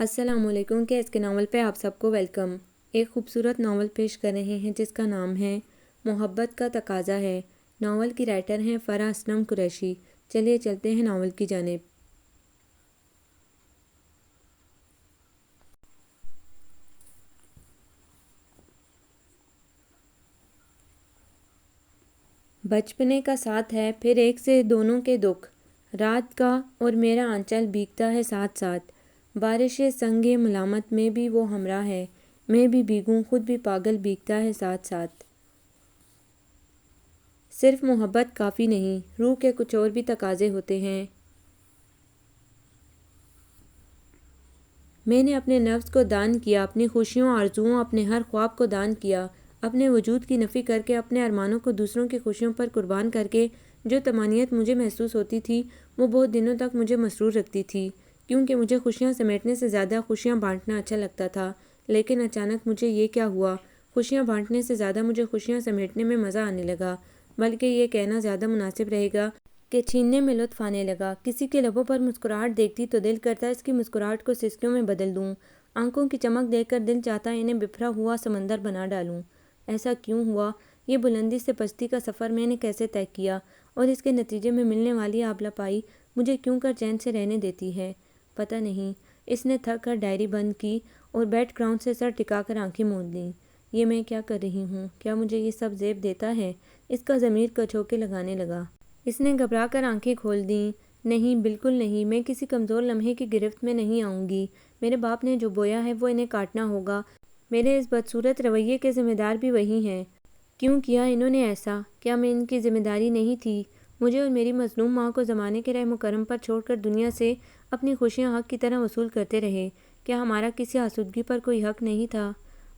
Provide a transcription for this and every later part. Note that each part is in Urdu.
السلام علیکم کے اس کے ناول پہ آپ سب کو ویلکم۔ ایک خوبصورت ناول پیش کر رہے ہیں جس کا نام ہے محبت کا تقاضا ہے۔ ناول کی رائٹر ہیں فرح اسلم قریشی۔ چلیے چلتے ہیں ناول کی جانب۔ بچپنے کا ساتھ ہے پھر ایک سے دونوں کے دکھ، رات کا اور میرا آنچل بھیگتا ہے ساتھ ساتھ، بارش سنگ ملامت میں بھی وہ ہمراہ ہے، میں بھی بھیگوں خود بھی پاگل بھیگتا ہے ساتھ ساتھ۔ صرف محبت کافی نہیں، روح کے کچھ اور بھی تقاضے ہوتے ہیں۔ میں نے اپنے نفس کو دان کیا، اپنی خوشیوں آرزوؤں اپنے ہر خواب کو دان کیا، اپنے وجود کی نفی کر کے، اپنے ارمانوں کو دوسروں کی خوشیوں پر قربان کر کے۔ جو طمانینت مجھے محسوس ہوتی تھی وہ بہت دنوں تک مجھے مسرور رکھتی تھی، کیونکہ مجھے خوشیاں سمیٹنے سے زیادہ خوشیاں بانٹنا اچھا لگتا تھا۔ لیکن اچانک مجھے یہ کیا ہوا، خوشیاں بانٹنے سے زیادہ مجھے خوشیاں سمیٹنے میں مزہ آنے لگا، بلکہ یہ کہنا زیادہ مناسب رہے گا کہ چھیننے میں لطف آنے لگا۔ کسی کے لبوں پر مسکراہٹ دیکھتی تو دل کرتا اس کی مسکراہٹ کو سسکیوں میں بدل دوں، آنکھوں کی چمک دیکھ کر دل چاہتا انہیں بفرا ہوا سمندر بنا ڈالوں۔ ایسا کیوں ہوا؟ یہ بلندی سے پستی کا سفر میں نے کیسے طے کیا، اور اس کے نتیجے میں ملنے والی آبلپائی مجھے کیوں کر چین سے رہنے دیتی ہے؟ پتہ نہیں۔ اس نے تھک کر ڈائری بند کی اور بیڈ گراؤنڈ سے سر ٹکا کر آنکھیں موند لیں۔ یہ میں کیا کر رہی ہوں؟ کیا مجھے یہ سب زیب دیتا ہے؟ اس کا ضمیر کچھوکے لگانے لگا۔ اس نے گھبرا کر آنکھیں کھول دیں۔ نہیں، بالکل نہیں، میں کسی کمزور لمحے کی گرفت میں نہیں آؤں گی۔ میرے باپ نے جو بویا ہے وہ انہیں کاٹنا ہوگا۔ میرے اس بدصورت رویے کے ذمہ دار بھی وہی ہیں۔ کیوں کیا انہوں نے ایسا؟ کیا میں ان کی ذمہ داری نہیں تھی؟ مجھے اور میری مظلوم ماں کو زمانے کے رحم و کرم پر چھوڑ کر دنیا سے اپنی خوشیاں حق کی طرح وصول کرتے رہے۔ کیا ہمارا کسی آسودگی پر کوئی حق نہیں تھا؟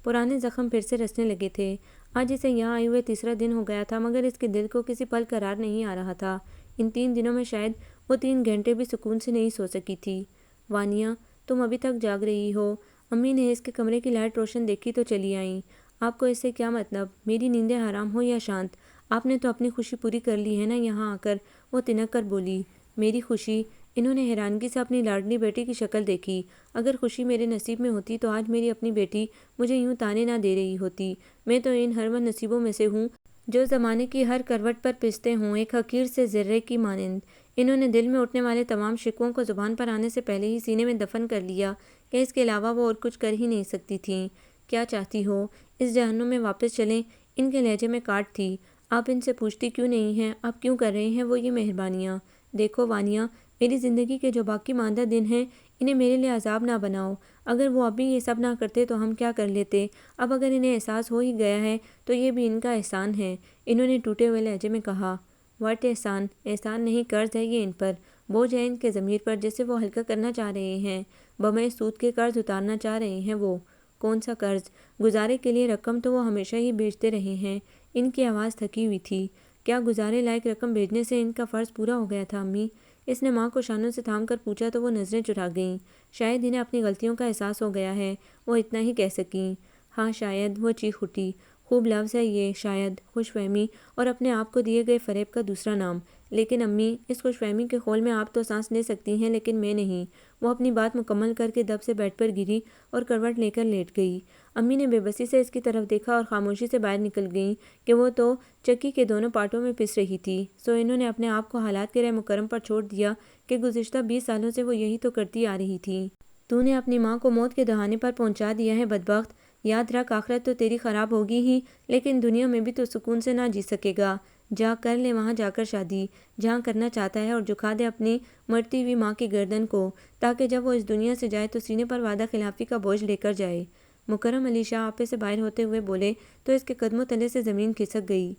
پرانے زخم پھر سے رسنے لگے تھے۔ آج اسے یہاں آئے ہوئے تیسرا دن ہو گیا تھا، مگر اس کے دل کو کسی پل قرار نہیں آ رہا تھا۔ ان 3 دنوں میں شاید وہ 3 گھنٹے بھی سکون سے نہیں سو سکی تھی۔ وانیہ، تم ابھی تک جاگ رہی ہو؟ امی نے اس کے کمرے کی لائٹ روشن دیکھی تو چلی آئیں۔ آپ کو اس سے کیا مطلب؟ میری نیندیں حرام ہو یا شانت؟ آپ نے تو اپنی خوشی پوری کر لی ہے نا یہاں آ کر؟ وہ تنک کر بولی۔ میری خوشی؟ انہوں نے حیرانگی سے اپنی لاڈلی بیٹی کی شکل دیکھی۔ اگر خوشی میرے نصیب میں ہوتی تو آج میری اپنی بیٹی مجھے یوں تانے نہ دے رہی ہوتی۔ میں تو ان ہرون نصیبوں میں سے ہوں جو زمانے کی ہر کروٹ پر پستے ہوں، ایک حقیر سے ذرے کی مانند۔ انہوں نے دل میں اٹھنے والے تمام شکووں کو زبان پر آنے سے پہلے ہی سینے میں دفن کر لیا کہ اس کے علاوہ وہ اور کچھ کر ہی نہیں سکتی تھیں۔ کیا چاہتی ہو؟ اس جہنم میں واپس چلیں؟ ان کے لہجے میں کاٹ تھی۔ آپ ان سے پوچھتی کیوں نہیں ہیں؟ آپ کیوں کر رہے ہیں وہ یہ مہربانیاں؟ دیکھو وانیہ، میری زندگی کے جو باقی ماندہ دن ہیں انہیں میرے لیے عذاب نہ بناؤ۔ اگر وہ ابھی یہ سب نہ کرتے تو ہم کیا کر لیتے؟ اب اگر انہیں احساس ہو ہی گیا ہے تو یہ بھی ان کا احسان ہے، انہوں نے ٹوٹے ہوئے لہجے میں کہا۔ واٹ احسان؟ احسان نہیں، قرض ہے یہ ان پر، بوجھ ہے ان کے ضمیر پر جسے وہ ہلکا کرنا چاہ رہے ہیں، بمِ سود کے قرض اتارنا چاہ رہے ہیں وہ۔ کون سا قرض؟ گزارے کے لیے رقم تو وہ ہمیشہ ہی بھیجتے رہے ہیں۔ ان کی آواز تھکی ہوئی تھی۔ کیا گزارے لائق رقم بھیجنے سے ان کا فرض پورا ہو گیا تھا امی؟ اس نے ماں کو شانوں سے تھام کر پوچھا تو وہ نظریں چرا گئیں۔ شاید انہیں اپنی غلطیوں کا احساس ہو گیا ہے، وہ اتنا ہی کہہ سکیں۔ ہاں شاید، وہ چیخ اٹھی۔ خوب لفظ ہے یہ، شاید، خوش فہمی اور اپنے آپ کو دیے گئے فریب کا دوسرا نام۔ لیکن امی، اس خوش فہمی کے خول میں آپ تو سانس لے سکتی ہیں لیکن میں نہیں۔ وہ اپنی بات مکمل کر کے دب سے بیڈ پر گری اور کروٹ لے کر لیٹ گئی۔ امی نے بے بسی سے اس کی طرف دیکھا اور خاموشی سے باہر نکل گئیں کہ وہ تو چکی کے دونوں پارٹوں میں پس رہی تھی۔ سو انہوں نے اپنے آپ کو حالات کے رحم و کرم پر چھوڑ دیا کہ گزشتہ 20 سالوں سے وہ یہی تو کرتی آ رہی تھی۔ تو نے اپنی ماں کو موت کے دہانے پر پہنچا دیا ہے بدبخت۔ یاد رکھ، آخرت تو تیری خراب ہوگی ہی لیکن دنیا میں بھی تو سکون سے نہ جی سکے گا۔ جا کر لے وہاں جا کر شادی، جہاں کرنا چاہتا ہے، اور جھکا دے اپنی مرتی ہوئی ماں کی گردن کو، تاکہ جب وہ اس دنیا سے جائے تو سینے پر وعدہ خلافی کا بوجھ لے کر جائے۔ مکرم علی شاہ آپے سے باہر ہوتے ہوئے بولے تو اس کے قدموں تلے سے زمین کھسک گئی۔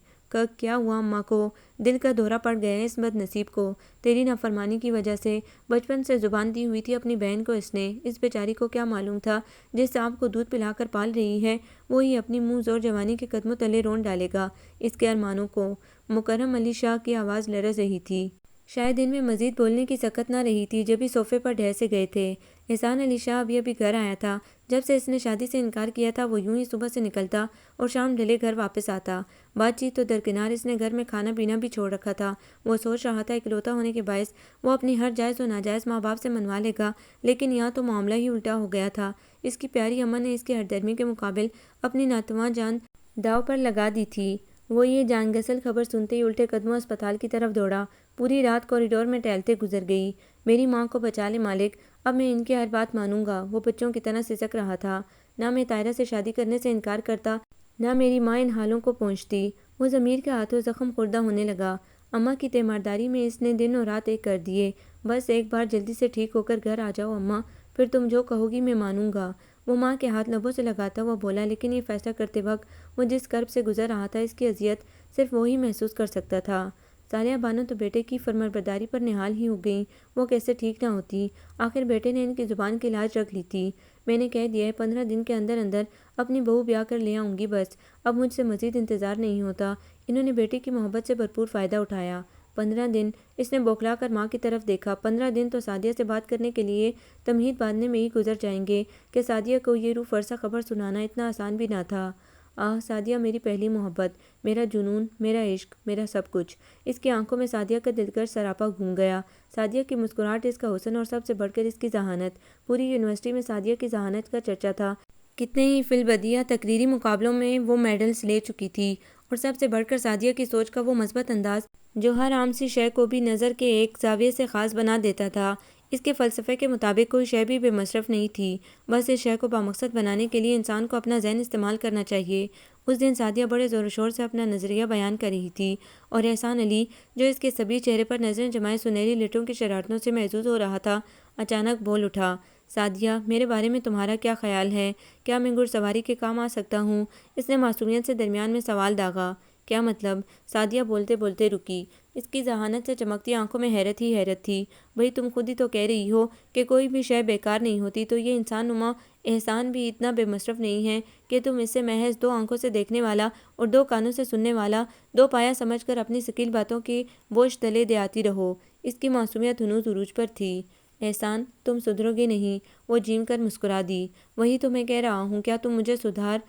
کیا ہوا اماں کو؟ دل کا دورہ پڑ گیا ہے اس بد نصیب کو۔ تیری نافرمانی کی وجہ سے بچپن سے زبان دی ہوئی تھی اپنی بہن کو اس نے۔ اس بیچاری کو کیا معلوم تھا جس سانپ کو دودھ پلا کر پال رہی ہے وہی اپنی منہ زور جوانی کے قدموں تلے رون ڈالے گا اس کے ارمانوں کو۔ مکرم علی شاہ کی آواز لرز رہی تھی۔ شاید ان میں مزید بولنے کی سکت نہ رہی تھی جب ہی صوفے پر ڈھہ سے گئے تھے۔ احسان علی شاہ ابھی گھر آیا تھا۔ جب سے اس نے شادی سے انکار کیا تھا وہ یوں ہی صبح سے نکلتا اور شام ڈھلے گھر واپس آتا۔ بات چیت تو درکنار، اس نے گھر میں کھانا پینا بھی چھوڑ رکھا تھا۔ وہ سوچ رہا تھا اکلوتا ہونے کے باعث وہ اپنی ہر جائز و ناجائز ماں باپ سے منوا لے گا، لیکن یہاں تو معاملہ ہی الٹا ہو گیا تھا۔ اس کی پیاری اماں نے اس کی ہردرمی کے مقابل اپنی ناتواں جان داؤ پر لگا دی تھی۔ وہ یہ جان گسل خبر سنتے ہی الٹے قدموں اسپتال کی طرف دوڑا۔ پوری رات کوریڈور میں ٹہلتے گزر گئی۔ میری ماں کو بچا لے مالک، اب میں ان کی ہر بات مانوں گا۔ وہ بچوں کی طرح سسک رہا تھا۔ نہ میں طاہرہ سے شادی کرنے سے انکار کرتا، نہ میری ماں ان حالوں کو پہنچتی۔ وہ ضمیر کے ہاتھوں زخم خوردہ ہونے لگا۔ اماں کی تیمارداری میں اس نے دن اور رات ایک کر دیے۔ بس ایک بار جلدی سے ٹھیک ہو کر گھر آ جاؤ اماں، پھر تم جو کہو گی میں مانوں گا۔ وہ ماں کے ہاتھ لبوں سے لگاتا ہوا بولا، لیکن یہ فیصلہ کرتے وقت وہ جس کرب سے گزر رہا تھا اس کی اذیت صرف وہی محسوس کر سکتا تھا۔ صالحہ بانو تو بیٹے کی فرمانبرداری پر نہال ہی ہو گئیں۔ وہ کیسے ٹھیک نہ ہوتی؟ آخر بیٹے نے ان کی زبان کی لاج رکھ لی تھی۔ میں نے کہہ دیا ہے 15 دن کے اندر اندر اپنی بہو بیاہ کر لے آؤں گی، بس اب مجھ سے مزید انتظار نہیں ہوتا۔ انہوں نے بیٹے کی محبت سے بھرپور فائدہ اٹھایا۔ 15 دن؟ اس نے بوکھلا کر ماں کی طرف دیکھا۔ 15 دن تو سعدیہ سے بات کرنے کے لیے تمہید باندھنے میں ہی گزر جائیں گے کہ سعدیہ کو یہ روح فرسا خبر سنانا اتنا آسان بھی نہ تھا۔ آہ سعدیہ، میری پہلی محبت، میرا جنون، میرا عشق، میرا سب کچھ۔ اس کی آنکھوں میں سعدیہ کا دلکش سراپا گھوم گیا۔ سعدیہ کی مسکراہٹ، اس کا حسن اور سب سے بڑھ کر اس کی ذہانت۔ پوری یونیورسٹی میں سعدیہ کی ذہانت کا چرچا تھا۔ کتنے ہی فی البدیہہ تقریری مقابلوں میں وہ میڈلز لے چکی تھی، اور سب سے بڑھ کر سعدیہ کی سوچ کا وہ مثبت انداز جو ہر عام سی شے کو بھی نظر کے ایک زاویے سے خاص بنا دیتا تھا۔ اس کے فلسفے کے مطابق کوئی شے بھی بے مصرف نہیں تھی، بس اس شے کو بامقصد بنانے کے لیے انسان کو اپنا ذہن استعمال کرنا چاہیے۔ اس دن سعدیہ بڑے زور و شور سے اپنا نظریہ بیان کر رہی تھی، اور احسان علی جو اس کے سبھی چہرے پر نظریں جمائے سنہری لٹوں کی شرارتوں سے محظوظ ہو رہا تھا، اچانک بول اٹھا، سعدیہ، میرے بارے میں تمہارا کیا خیال ہے؟ کیا میں گھڑ سواری کے کام آ سکتا ہوں؟ اس نے معصومیت سے درمیان میں سوال داغا۔ کیا مطلب؟ سعدیہ بولتے بولتے رکی۔ اس کی ذہانت سے چمکتی آنکھوں میں حیرت ہی حیرت تھی۔ بھئی تم خود ہی تو کہہ رہی ہو کہ کوئی بھی شے بیکار نہیں ہوتی، تو یہ انسان نما احسان بھی اتنا بے مصرف نہیں ہے کہ تم اسے محض 2 آنکھوں سے دیکھنے والا اور 2 کانوں سے سننے والا 2 پایا سمجھ کر اپنی ثقیل باتوں کی بوجھ تلے دے آتی رہو۔ اس کی معصومیت ہنوز عروج پر تھی۔ احسان، تم سدھرو گے نہیں؟ وہ جھیم کر مسکرا دی۔ وہی تو میں کہہ رہا ہوں، کیا تم مجھے سدھار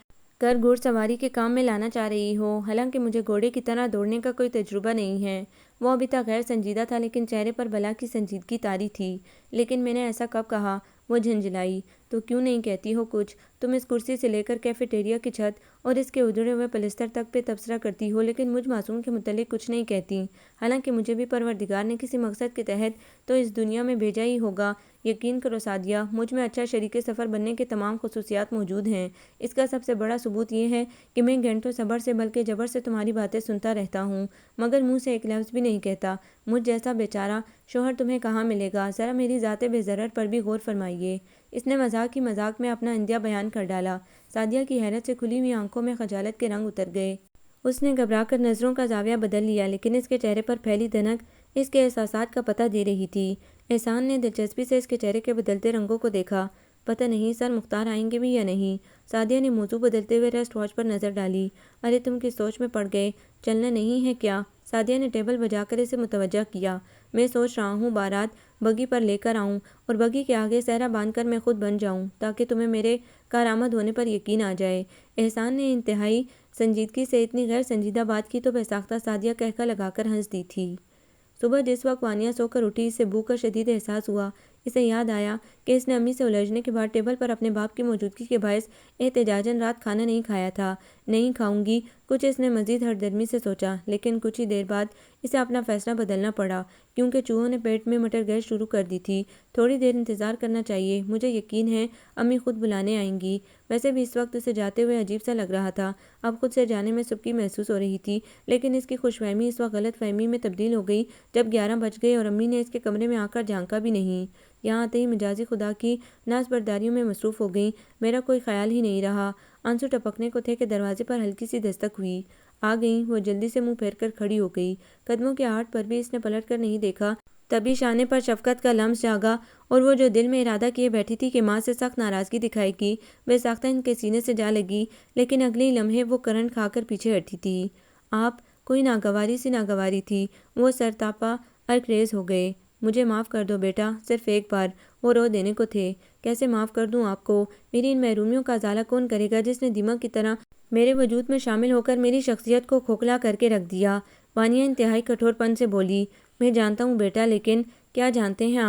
کر گھڑ سواری کے کام میں لانا چاہ رہی ہو؟ حالانکہ مجھے گھوڑے کی طرح دوڑنے کا کوئی تجربہ نہیں ہے۔ وہ ابھی تک غیر سنجیدہ تھا، لیکن چہرے پر بلا کی سنجیدگی طاری تھی۔ لیکن میں نے ایسا کب کہا؟ وہ جھنجھلائی۔ تو کیوں نہیں کہتی ہو کچھ؟ تم اس کرسی سے لے کر کیفیٹیریا کی چھت اور اس کے ادھڑے ہوئے پلستر تک پہ تبصرہ کرتی ہو، لیکن مجھ معصوم کے متعلق کچھ نہیں کہتی۔ حالانکہ مجھے بھی پروردگار نے کسی مقصد کے تحت تو اس دنیا میں بھیجا ہی ہوگا۔ یقین کرو سعدیہ، مجھ میں اچھا شریک سفر بننے کے تمام خصوصیات موجود ہیں۔ اس کا سب سے بڑا ثبوت یہ ہے کہ میں گھنٹوں صبر سے بلکہ جبر سے تمہاری باتیں سنتا رہتا ہوں، مگر منہ سے ایک لفظ بھی نہیں کہتا۔ مجھ جیسا بیچارہ شوہر تمہیں کہاں ملے گا؟ ذرا میری ذات بے ضرر پر بھی غور فرمائیے۔ اس نے مذاق ہی مذاق میں اپنا اندیہ بیان کر ڈالا۔ سعدیہ کی حیرت سے کھلی ہوئی آنکھوں میں خجالت کے رنگ اتر گئے۔ اس نے گھبرا کر نظروں کا زاویہ بدل لیا، لیکن اس کے چہرے پر پھیلی دھنک اس کے احساسات کا پتہ دے رہی تھی۔ احسان نے دلچسپی سے اس کے چہرے کے بدلتے رنگوں کو دیکھا۔ پتہ نہیں سر مختار آئیں گے بھی یا نہیں؟ سعدیہ نے موضوع بدلتے ہوئے ریسٹ واچ پر نظر ڈالی۔ ارے تم کس سوچ میں پڑ گئے؟ چلنا نہیں ہے کیا؟ سعدیہ نے ٹیبل بجا کر اسے متوجہ کیا۔ میں سوچ رہا ہوں بارات بگی پر لے کر آؤں اور بگی کے آگے صحرا باندھ کر میں خود بن جاؤں، تاکہ تمہیں میرے کارآمد ہونے پر یقین آ جائے۔ احسان نے انتہائی سنجیدگی سے اتنی غیر سنجیدہ بات کی تو بے-ساختہ سعدیہ قہقہ لگا کر ہنس دی تھی۔ صبح جس وقت وانیہ سو کر اٹھی، اسے بھوک کا شدید احساس ہوا۔ اسے یاد آیا کہ اس نے امی سے الجھنے کے بعد ٹیبل پر اپنے باپ کی موجودگی کے باعث احتجاجاً رات کھانا نہیں کھایا تھا۔ نہیں کھاؤں گی، کچھ اس نے مزید ہردرمی سے سوچا، لیکن کچھ ہی دیر بعد اسے اپنا فیصلہ بدلنا پڑا، کیونکہ چوہوں نے پیٹ میں مٹر گیس شروع کر دی تھی۔ تھوڑی دیر انتظار کرنا چاہیے، مجھے یقین ہے امی خود بلانے آئیں گی۔ ویسے بھی اس وقت اسے جاتے ہوئے عجیب سا لگ رہا تھا۔ اب خود سے جانے میں سبکی محسوس ہو رہی تھی، لیکن اس کی خوش فہمی اس وقت غلط فہمی میں تبدیل ہو گئی جب 11 بج گئے اور امی نے اس کے کمرے میں آ کر جھانکا بھی نہیں۔ یہاں آتے ہی مجازی خدا کی نازبرداریوں میں مصروف ہو گئیں۔ میرا کوئی خیال ہی نہیں رہا۔ آنسو ٹپکنے کو تھے کہ دروازے پر ہلکی سی دستک ہوئی۔ آ گئیں؟ وہ جلدی سے منہ پھیر کر کھڑی ہو گئی۔ قدموں کی آہٹ پر بھی اس نے پلٹ کر نہیں دیکھا۔ تبھی شانے پر شفقت کا لمس جاگا، اور وہ جو دل میں ارادہ کیے بیٹھی تھی کہ ماں سے سخت ناراضگی دکھائے گی، بے ساختہ ان کے سینے سے جا لگی، لیکن اگلے لمحے وہ کرنٹ کھا کر پیچھے ہٹی تھی۔ آپ؟ کوئی ناگواری سی ناگواری تھی۔ وہ سرتاپا ارکریز ہو گئے۔ مجھے معاف کر دو بیٹا، صرف ایک بار۔ وہ رو دینے کو تھے۔ کیسے معاف کر دوں آپ کو؟ میری ان محرومیوں کا ازالہ کون کرے گا جس نے دیمک کی طرح میرے وجود میں شامل ہو کر میری شخصیت کو کھوکھلا کر کے رکھ دیا؟ وانیا انتہائی کٹھور پن سے بولی۔ میں جانتا ہوں بیٹا، لیکن کیا جانتے ہیں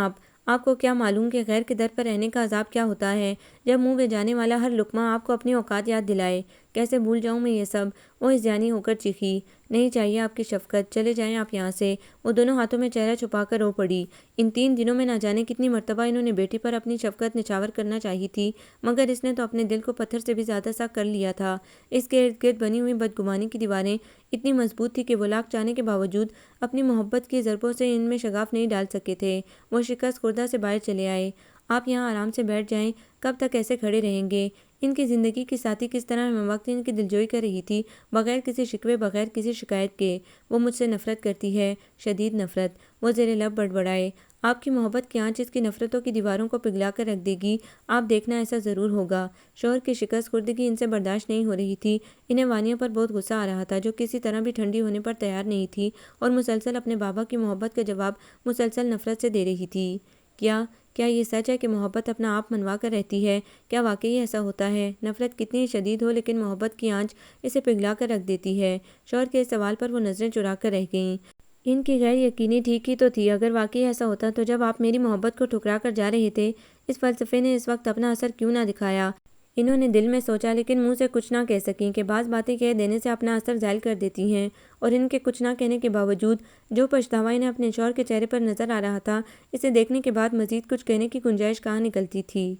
آپ کو کیا معلوم کہ غیر کے در پر رہنے کا عذاب کیا ہوتا ہے، جب منہ میں جانے والا ہر لقمہ آپ کو اپنی اوقات یاد دلائے؟ کیسے بھول جاؤں میں یہ سب؟ وہ ہذیانی ہو کر چیخی۔ نہیں چاہیے آپ کی شفقت، چلے جائیں آپ یہاں سے۔ وہ دونوں ہاتھوں میں چہرہ چھپا کر رو پڑی۔ ان 3 دنوں میں نہ جانے کتنی مرتبہ انہوں نے بیٹی پر اپنی شفقت نچھاور کرنا چاہی تھی، مگر اس نے تو اپنے دل کو پتھر سے بھی زیادہ سخت کر لیا تھا۔ اس کے ارد گرد بنی ہوئی بدگمانی کی دیواریں اتنی مضبوط تھی کہ وہ لاکھ چاہنے کے باوجود اپنی محبت کی ضربوں سے ان میں شگاف نہیں ڈال سکے تھے۔ وہ شکست خوردہ سے باہر چلے آئے۔ آپ یہاں آرام سے بیٹھ جائیں، کب تک ایسے کھڑے رہیں گے؟ ان کی زندگی کی ساتھی کس طرح ہم وقت ان کی دلجوئی کر رہی تھی، بغیر کسی شکوے، بغیر کسی شکایت کے۔ وہ مجھ سے نفرت کرتی ہے، شدید نفرت۔ وہ زیر لب بڑبڑائے۔ آپ کی محبت کی آنچ اس کی نفرتوں کی دیواروں کو پگھلا کر رکھ دے گی، آپ دیکھنا، ایسا ضرور ہوگا۔ شوہر کی شکست خوردگی ان سے برداشت نہیں ہو رہی تھی۔ انہیں وانیا پر بہت غصہ آ رہا تھا، جو کسی طرح بھی ٹھنڈی ہونے پر تیار نہیں تھی اور مسلسل اپنے بابا کی محبت کا جواب مسلسل نفرت سے دے رہی تھی۔ کیا یہ سچ ہے کہ محبت اپنا آپ منوا کر رہتی ہے؟ کیا واقعی ایسا ہوتا ہے؟ نفرت کتنی شدید ہو لیکن محبت کی آنچ اسے پگھلا کر رکھ دیتی ہے۔ شوہر کے اس سوال پر وہ نظریں چرا کر رہ گئیں۔ ان کی غیر یقینی ٹھیک ہی تو تھی۔ اگر واقعی ایسا ہوتا تو جب آپ میری محبت کو ٹھکرا کر جا رہے تھے، اس فلسفے نے اس وقت اپنا اثر کیوں نہ دکھایا؟ انہوں نے دل میں سوچا، لیکن منہ سے کچھ نہ کہہ سکیں کہ بعض باتیں کہہ دینے سے اپنا اثر زائل کر دیتی ہیں، اور ان کے کچھ نہ کہنے کے باوجود جو پچھتاوا انہیں اپنے شوہر کے چہرے پر نظر آ رہا تھا، اسے دیکھنے کے بعد مزید کچھ کہنے کی گنجائش کہاں نکلتی تھی۔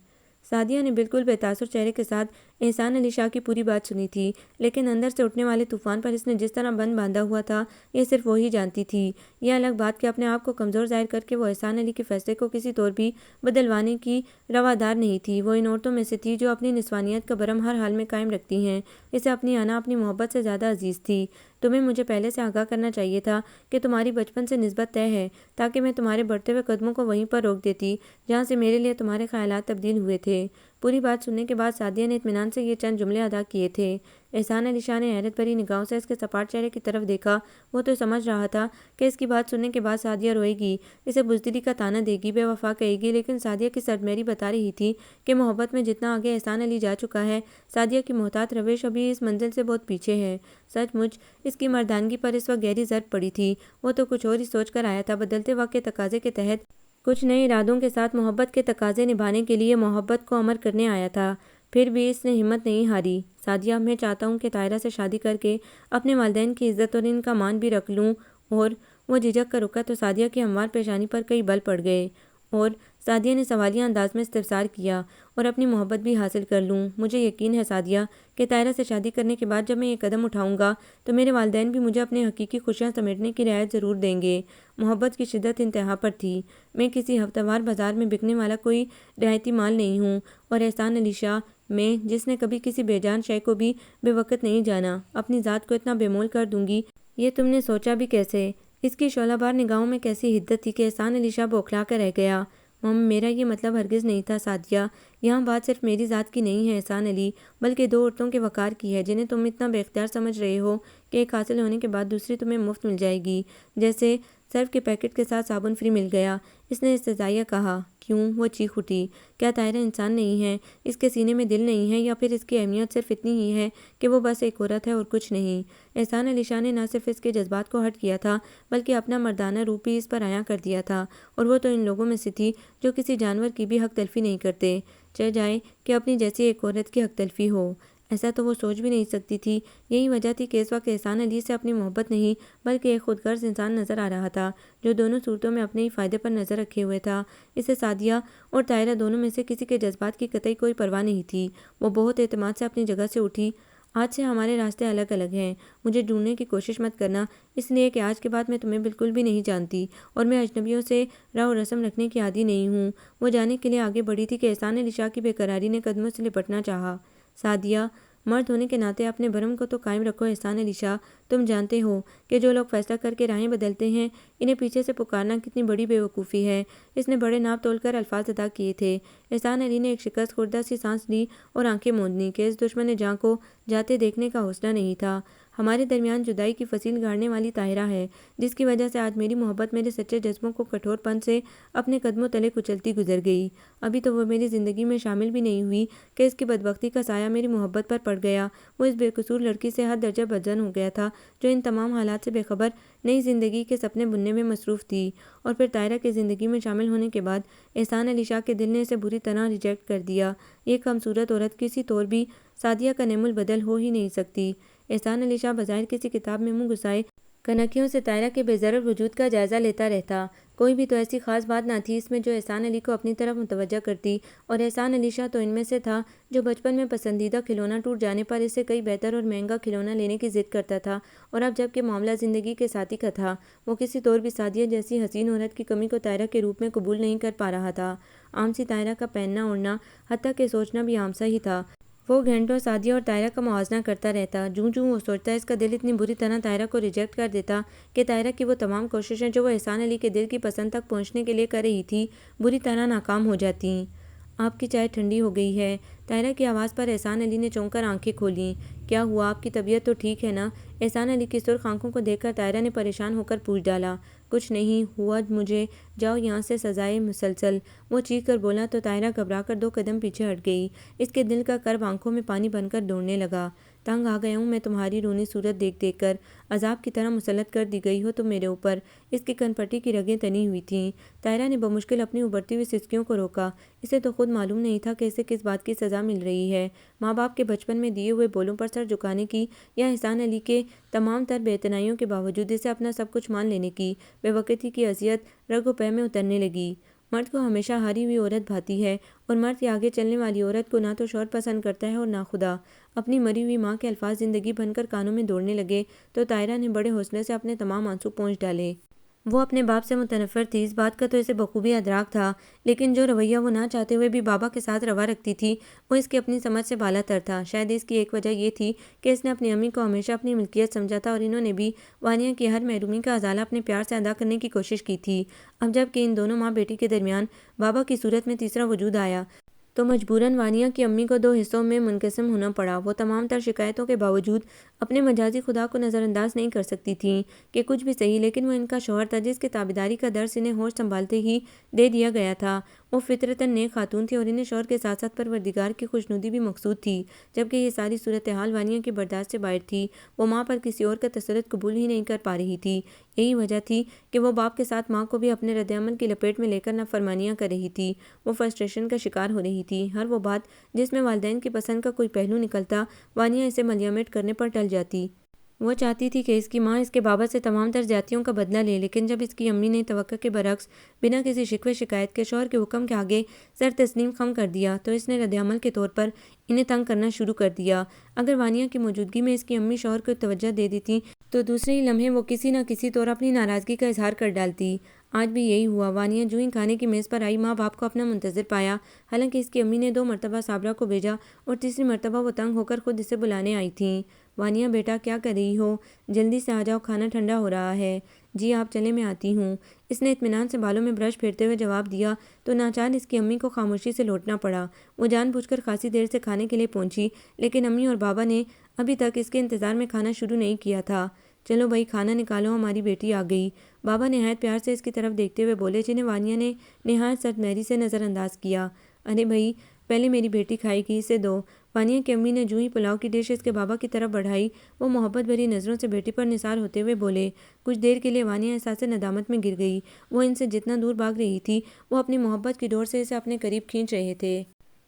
سعدیہ نے بالکل بے تاثر چہرے کے ساتھ احسان علی شاہ کی پوری بات سنی تھی، لیکن اندر سے اٹھنے والے طوفان پر اس نے جس طرح بند باندھا ہوا تھا، یہ صرف وہی جانتی تھی۔ یہ الگ بات کہ اپنے آپ کو کمزور ظاہر کر کے وہ احسان علی کے فیصلے کو کسی طور بھی بدلوانے کی روادار نہیں تھی۔ وہ ان عورتوں میں سے تھی جو اپنی نسوانیت کا بھرم ہر حال میں قائم رکھتی ہیں۔ اسے اپنی انا اپنی محبت سے زیادہ عزیز تھی۔ تمہیں مجھے پہلے سے آگاہ کرنا چاہیے تھا کہ تمہاری بچپن سے نسبت طے ہے، تاکہ میں تمہارے بڑھتے ہوئے قدموں کو وہیں پر روک دیتی جہاں سے میرے لیے تمہارے خیالات تبدیل ہوئے تھے۔ پوری بات سننے کے بعد سعدیہ نے اطمینان سے یہ چند جملے ادا کیے تھے۔ احسان علی شاہ نے حیرت بھری نگاہوں سے اس کے سپاٹ چہرے کی طرف دیکھا۔ وہ تو سمجھ رہا تھا کہ اس کی بات سننے کے بعد سعدیہ روئے گی، اسے بزدلی کا طعنہ دے گی، بے وفا کہے گی، لیکن سعدیہ کی سرد مہری بتا رہی تھی کہ محبت میں جتنا آگے احسان علی جا چکا ہے، سعدیہ کی محتاط روش ابھی اس منزل سے بہت پیچھے ہے۔ سچ مچ اس کی مردانگی پر اس وقت گہری ضرب پڑی تھی۔ وہ تو کچھ اور ہی سوچ کر آیا تھا، بدلتے وقت کے تقاضے کے تحت کچھ نئے ارادوں کے ساتھ محبت کے تقاضے نبھانے کے لیے محبت کو امر کرنے آیا تھا۔ پھر بھی اس نے ہمت نہیں ہاری۔ سعدیہ، میں چاہتا ہوں کہ طاہرہ سے شادی کر کے اپنے والدین کی عزت اور ان کا مان بھی رکھ لوں، اور وہ جھجک کر رکا تو سعدیہ کی ہموار پیشانی پر کئی بل پڑ گئے، اور سعدیہ نے سوالیہ انداز میں استفسار کیا، اور اپنی محبت بھی حاصل کر لوں؟ مجھے یقین ہے سعدیہ کہ طاہرہ سے شادی کرنے کے بعد جب میں یہ قدم اٹھاؤں گا تو میرے والدین بھی مجھے اپنے حقیقی خوشیاں سمیٹنے کی رعایت ضرور دیں گے۔ محبت کی شدت انتہا پر تھی۔ میں کسی ہفتہ وار بازار میں بکنے والا کوئی رعایتی مال نہیں ہوں، اور احسان علی شاہ میں، جس نے کبھی کسی بے جان شے کو بھی بے وقت نہیں جانا، اپنی ذات کو اتنا بے مول کر دوں گی، یہ تم نے سوچا بھی کیسے؟ اس کی شعلہ بار نگاہوں میں کیسی حدت تھی کہ احسان علی شاہ بوکھلا کر رہ گیا۔ میرا یہ مطلب ہرگز نہیں تھا سعدیہ۔ یہاں بات صرف میری ذات کی نہیں ہے احسان علی، بلکہ 2 عورتوں کے وقار کی ہے، جنہیں تم اتنا بے اختیار سمجھ رہے ہو کہ ایک حاصل ہونے کے بعد دوسری تمہیں مفت مل جائے گی، جیسے سرف کے پیکٹ کے ساتھ صابن فری مل گیا۔ اس نے استحضائیہ کہا۔ کیوں؟ وہ چیخ اٹھی۔ کیا طاہرہ انسان نہیں ہے؟ اس کے سینے میں دل نہیں ہے، یا پھر اس کی اہمیت صرف اتنی ہی ہے کہ وہ بس ایک عورت ہے اور کچھ نہیں؟ احسان علی شاہ نے نہ صرف اس کے جذبات کو ہرٹ کیا تھا، بلکہ اپنا مردانہ روپ بھی اس پر عیاں کر دیا تھا، اور وہ تو ان لوگوں میں سے تھی جو کسی جانور کی بھی حق تلفی نہیں کرتے، چاہے جائے کہ اپنی جیسی ایک عورت کی حق تلفی ہو۔ ایسا تو وہ سوچ بھی نہیں سکتی تھی۔ یہی وجہ تھی کہ اس وقت احسان علی سے اپنی محبت نہیں، بلکہ ایک خود غرض انسان نظر آ رہا تھا، جو دونوں صورتوں میں اپنے ہی فائدے پر نظر رکھے ہوئے تھا۔ اسے سعدیہ اور طاہرہ دونوں میں سے کسی کے جذبات کی قطعی کوئی پرواہ نہیں تھی۔ وہ بہت اعتماد سے اپنی جگہ سے اٹھی۔ آج سے ہمارے راستے الگ الگ ہیں۔ مجھے ڈھونڈنے کی کوشش مت کرنا، اس لیے کہ آج کے بعد میں تمہیں بالکل بھی نہیں جانتی، اور میں اجنبیوں سے راہ و رسم رکھنے کی عادی نہیں ہوں۔ وہ جانے کے لیے آگے بڑھی تھی کہ احسان علی شاہ کی بے قراری نے قدموں سے لپٹنا چاہا۔ سعدیہ، مرد ہونے کے ناطے اپنے بھرم کو تو قائم رکھو احسان علی شاہ۔ تم جانتے ہو کہ جو لوگ فیصلہ کر کے راہیں بدلتے ہیں، انہیں پیچھے سے پکارنا کتنی بڑی بے وقوفی ہے۔ اس نے بڑے ناپ تول کر الفاظ ادا کیے تھے۔ احسان علی نے ایک شکست خوردہ سی سانس لی اور آنکھیں موند لیں کہ اس دشمن جاں کو جاتے دیکھنے کا حوصلہ نہیں تھا۔ ہمارے درمیان جدائی کی فصیل گاڑنے والی طاہرہ ہے، جس کی وجہ سے آج میری محبت میرے سچے جذبوں کو کٹھور پن سے اپنے قدموں تلے کچلتی گزر گئی۔ ابھی تو وہ میری زندگی میں شامل بھی نہیں ہوئی کہ اس کی بدبختی کا سایہ میری محبت پر پڑ گیا۔ وہ اس بے قصور لڑکی سے حد درجہ بدظن ہو گیا تھا جو ان تمام حالات سے بے خبر نئی زندگی کے سپنے بننے میں مصروف تھی۔ اور پھر طاہرہ کی زندگی میں شامل ہونے کے بعد احسان علی شاہ کے دل نے اسے بری طرح ریجیکٹ کر دیا۔ یہ کم صورت عورت کسی طور بھی سعدیہ کا نعم البدل ہو ہی نہیں سکتی۔ احسان علی شاہ بظاہر کسی کتاب میں منہ گھسائے کنکھیوں سے طاہرہ کے بے ضرر وجود کا جائزہ لیتا رہتا۔ کوئی بھی تو ایسی خاص بات نہ تھی اس میں جو احسان علی کو اپنی طرف متوجہ کرتی، اور احسان علی شاہ تو ان میں سے تھا جو بچپن میں پسندیدہ کھلونا ٹوٹ جانے پر اسے کئی بہتر اور مہنگا کھلونا لینے کی ضد کرتا تھا، اور اب جب کہ معاملہ زندگی کے ساتھی کا تھا، وہ کسی طور بھی سعدیہ جیسی حسین عورت کی کمی کو طاہرہ کے روپ میں قبول نہیں کر پا رہا تھا۔ عام سی طاہرہ کا پہننا اوڑھنا، حتیٰ کہ سوچنا بھی عام سا ہی تھا۔ وہ گھنٹوں سعدیہ اور طاہرہ کا موازنہ کرتا رہتا۔ جوں جوں وہ سوچتا اس کا دل اتنی بری طرح طاہرہ کو ریجیکٹ کر دیتا کہ طاہرہ کی وہ تمام کوششیں جو وہ احسان علی کے دل کی پسند تک پہنچنے کے لیے کر رہی تھی بری طرح ناکام ہو جاتیں۔ آپ کی چائے ٹھنڈی ہو گئی ہے؟ طاہرہ کی آواز پر احسان علی نے چونک کر آنکھیں کھولیں۔ کیا ہوا، آپ کی طبیعت تو ٹھیک ہے نا؟ احسان علی کی سرخ آنکھوں کو دیکھ کر طاہرہ نے پریشان ہو کر پوچھ ڈالا۔ کچھ نہیں ہوا مجھے، جاؤ یہاں سے سزائے مسلسل، وہ چیخ کر بولا تو طاہرہ گھبرا کر 2 قدم پیچھے ہٹ گئی۔ اس کے دل کا کرب آنکھوں میں پانی بن کر دوڑنے لگا۔ تنگ آ گیا ہوں میں تمہاری رونی صورت دیکھ دیکھ کر، عذاب کی طرح مسلط کر دی گئی ہو تم میرے اوپر۔ اس کی کن پٹی کی رگیں تنی ہوئی تھیں۔ طاہرہ نے بمشکل اپنی ابھرتی ہوئی سسکیوں کو روکا۔ اسے تو خود معلوم نہیں تھا کہ اسے کس بات کی سزا مل رہی ہے، ماں باپ کے بچپن میں دیے ہوئے بولوں پر سر جھکانے کی، یا احسان علی کے تمام تر بے اعتنائیوں کے باوجود اسے اپنا سب کچھ مان لینے کی۔ بے وقتی کی اذیت رگ و پے میں اترنے لگی۔ مرد کو ہمیشہ ہاری ہوئی عورت بھاتی ہے، اور مرد کی آگے چلنے والی عورت کو نہ تو شوہر پسند کرتا ہے اور نہ خدا۔ اپنی مری ہوئی ماں کے الفاظ زندگی بن کر کانوں میں دوڑنے لگے تو طاہرہ نے بڑے حوصلے سے اپنے تمام آنسو پونچھ ڈالے۔ وہ اپنے باپ سے متنفر تھی، اس بات کا تو اسے بخوبی ادراک تھا، لیکن جو رویہ وہ نہ چاہتے ہوئے بھی بابا کے ساتھ روا رکھتی تھی وہ اس کی اپنی سمجھ سے بالا تر تھا۔ شاید اس کی ایک وجہ یہ تھی کہ اس نے اپنی امی کو ہمیشہ اپنی ملکیت سمجھا تھا، اور انہوں نے بھی وانیہ کی ہر محرومی کا ازالہ اپنے پیار سے ادا کرنے کی کوشش کی تھی۔ اب جب کہ ان دونوں ماں بیٹی کے درمیان بابا کی صورت میں تیسرا وجود آیا تو مجبوراً وانیہ کی امی کو 2 حصوں میں منقسم ہونا پڑا۔ وہ تمام تر شکایتوں کے باوجود اپنے مجازی خدا کو نظر انداز نہیں کر سکتی تھیں کہ کچھ بھی صحیح، لیکن وہ ان کا شوہر تھا جس کے تابعداری کا درس انہیں ہوش سنبھالتے ہی دے دیا گیا تھا۔ وہ فطرتاً نیک خاتون تھی اور انہیں شوہر کے ساتھ ساتھ پروردگار کی خوشنودی بھی مقصود تھی، جبکہ یہ ساری صورتحال وانیہ کی برداشت سے باہر تھی۔ وہ ماں پر کسی اور کا تسلط قبول ہی نہیں کر پا رہی تھی۔ یہی وجہ تھی کہ وہ باپ کے ساتھ ماں کو بھی اپنے رد عمل کی لپیٹ میں لے کر نافرمانیاں کر رہی تھی۔ وہ فرسٹریشن کا شکار ہو رہی تھی۔ ہر وہ بات جس میں والدین کی پسند کا کوئی پہلو نکلتا، وانیہ اسے ملیامت کرنے پر ٹل جاتی۔ وہ چاہتی تھی کہ اس کی ماں اس کے بابا سے تمام تر زیادتیوں کا بدلہ لے، لیکن جب اس کی امی نے توقع کے برعکس بنا کسی شکوے شکایت کے شوہر کے حکم کے آگے سر تسلیم خم کر دیا تو اس نے رد عمل کے طور پر انہیں تنگ کرنا شروع کر دیا۔ اگر وانیہ کی موجودگی میں اس کی امی شوہر کو توجہ دے دیتی تو دوسرے ہی لمحے وہ کسی نہ کسی طور اپنی ناراضگی کا اظہار کر ڈالتی۔ آج بھی یہی ہوا۔ وانیہ جو ہی کھانے کی میز پر آئی ماں باپ کو اپنا منتظر پایا، حالانکہ اس کی امی نے 2 مرتبہ صابرہ کو بھیجا اور تیسری مرتبہ وہ تنگ ہو کر خود اسے بلانے آئی تھیں۔ وانیہ بیٹا کیا کر رہی ہو؟ جلدی سے آ جاؤ، کھانا ٹھنڈا ہو رہا ہے۔ جی آپ چلیں میں آتی ہوں، اس نے اطمینان سے بالوں میں برش پھیرتے ہوئے جواب دیا تو ناچار اس کی امی کو خاموشی سے لوٹنا پڑا۔ وہ جان بوجھ کر خاصی دیر سے کھانے کے لیے پہنچی، لیکن امی اور بابا نے ابھی تک اس کے انتظار میں کھانا شروع نہیں کیا تھا۔ چلو بھائی کھانا نکالو، ہماری بیٹی آ گئی، بابا نہایت پیار سے اس کی طرف دیکھتے ہوئے بولے، جنہیں وانیہ نے نہایت سرد مہری سے نظر انداز کیا۔ ارے بھائی پہلے میری بیٹی کھائے گی، اسے دو۔ وانیہ کی امی نے جو ہی پلاؤ کی ڈش اس کے بابا کی طرف بڑھائی وہ محبت بھری نظروں سے بیٹی پر نثار ہوتے ہوئے بولے۔ کچھ دیر کے لیے وانیہ احساس ندامت میں گر گئی۔ وہ ان سے جتنا دور بھاگ رہی تھی وہ اپنی محبت کی ڈور سے اسے اپنے قریب کھینچ رہے تھے۔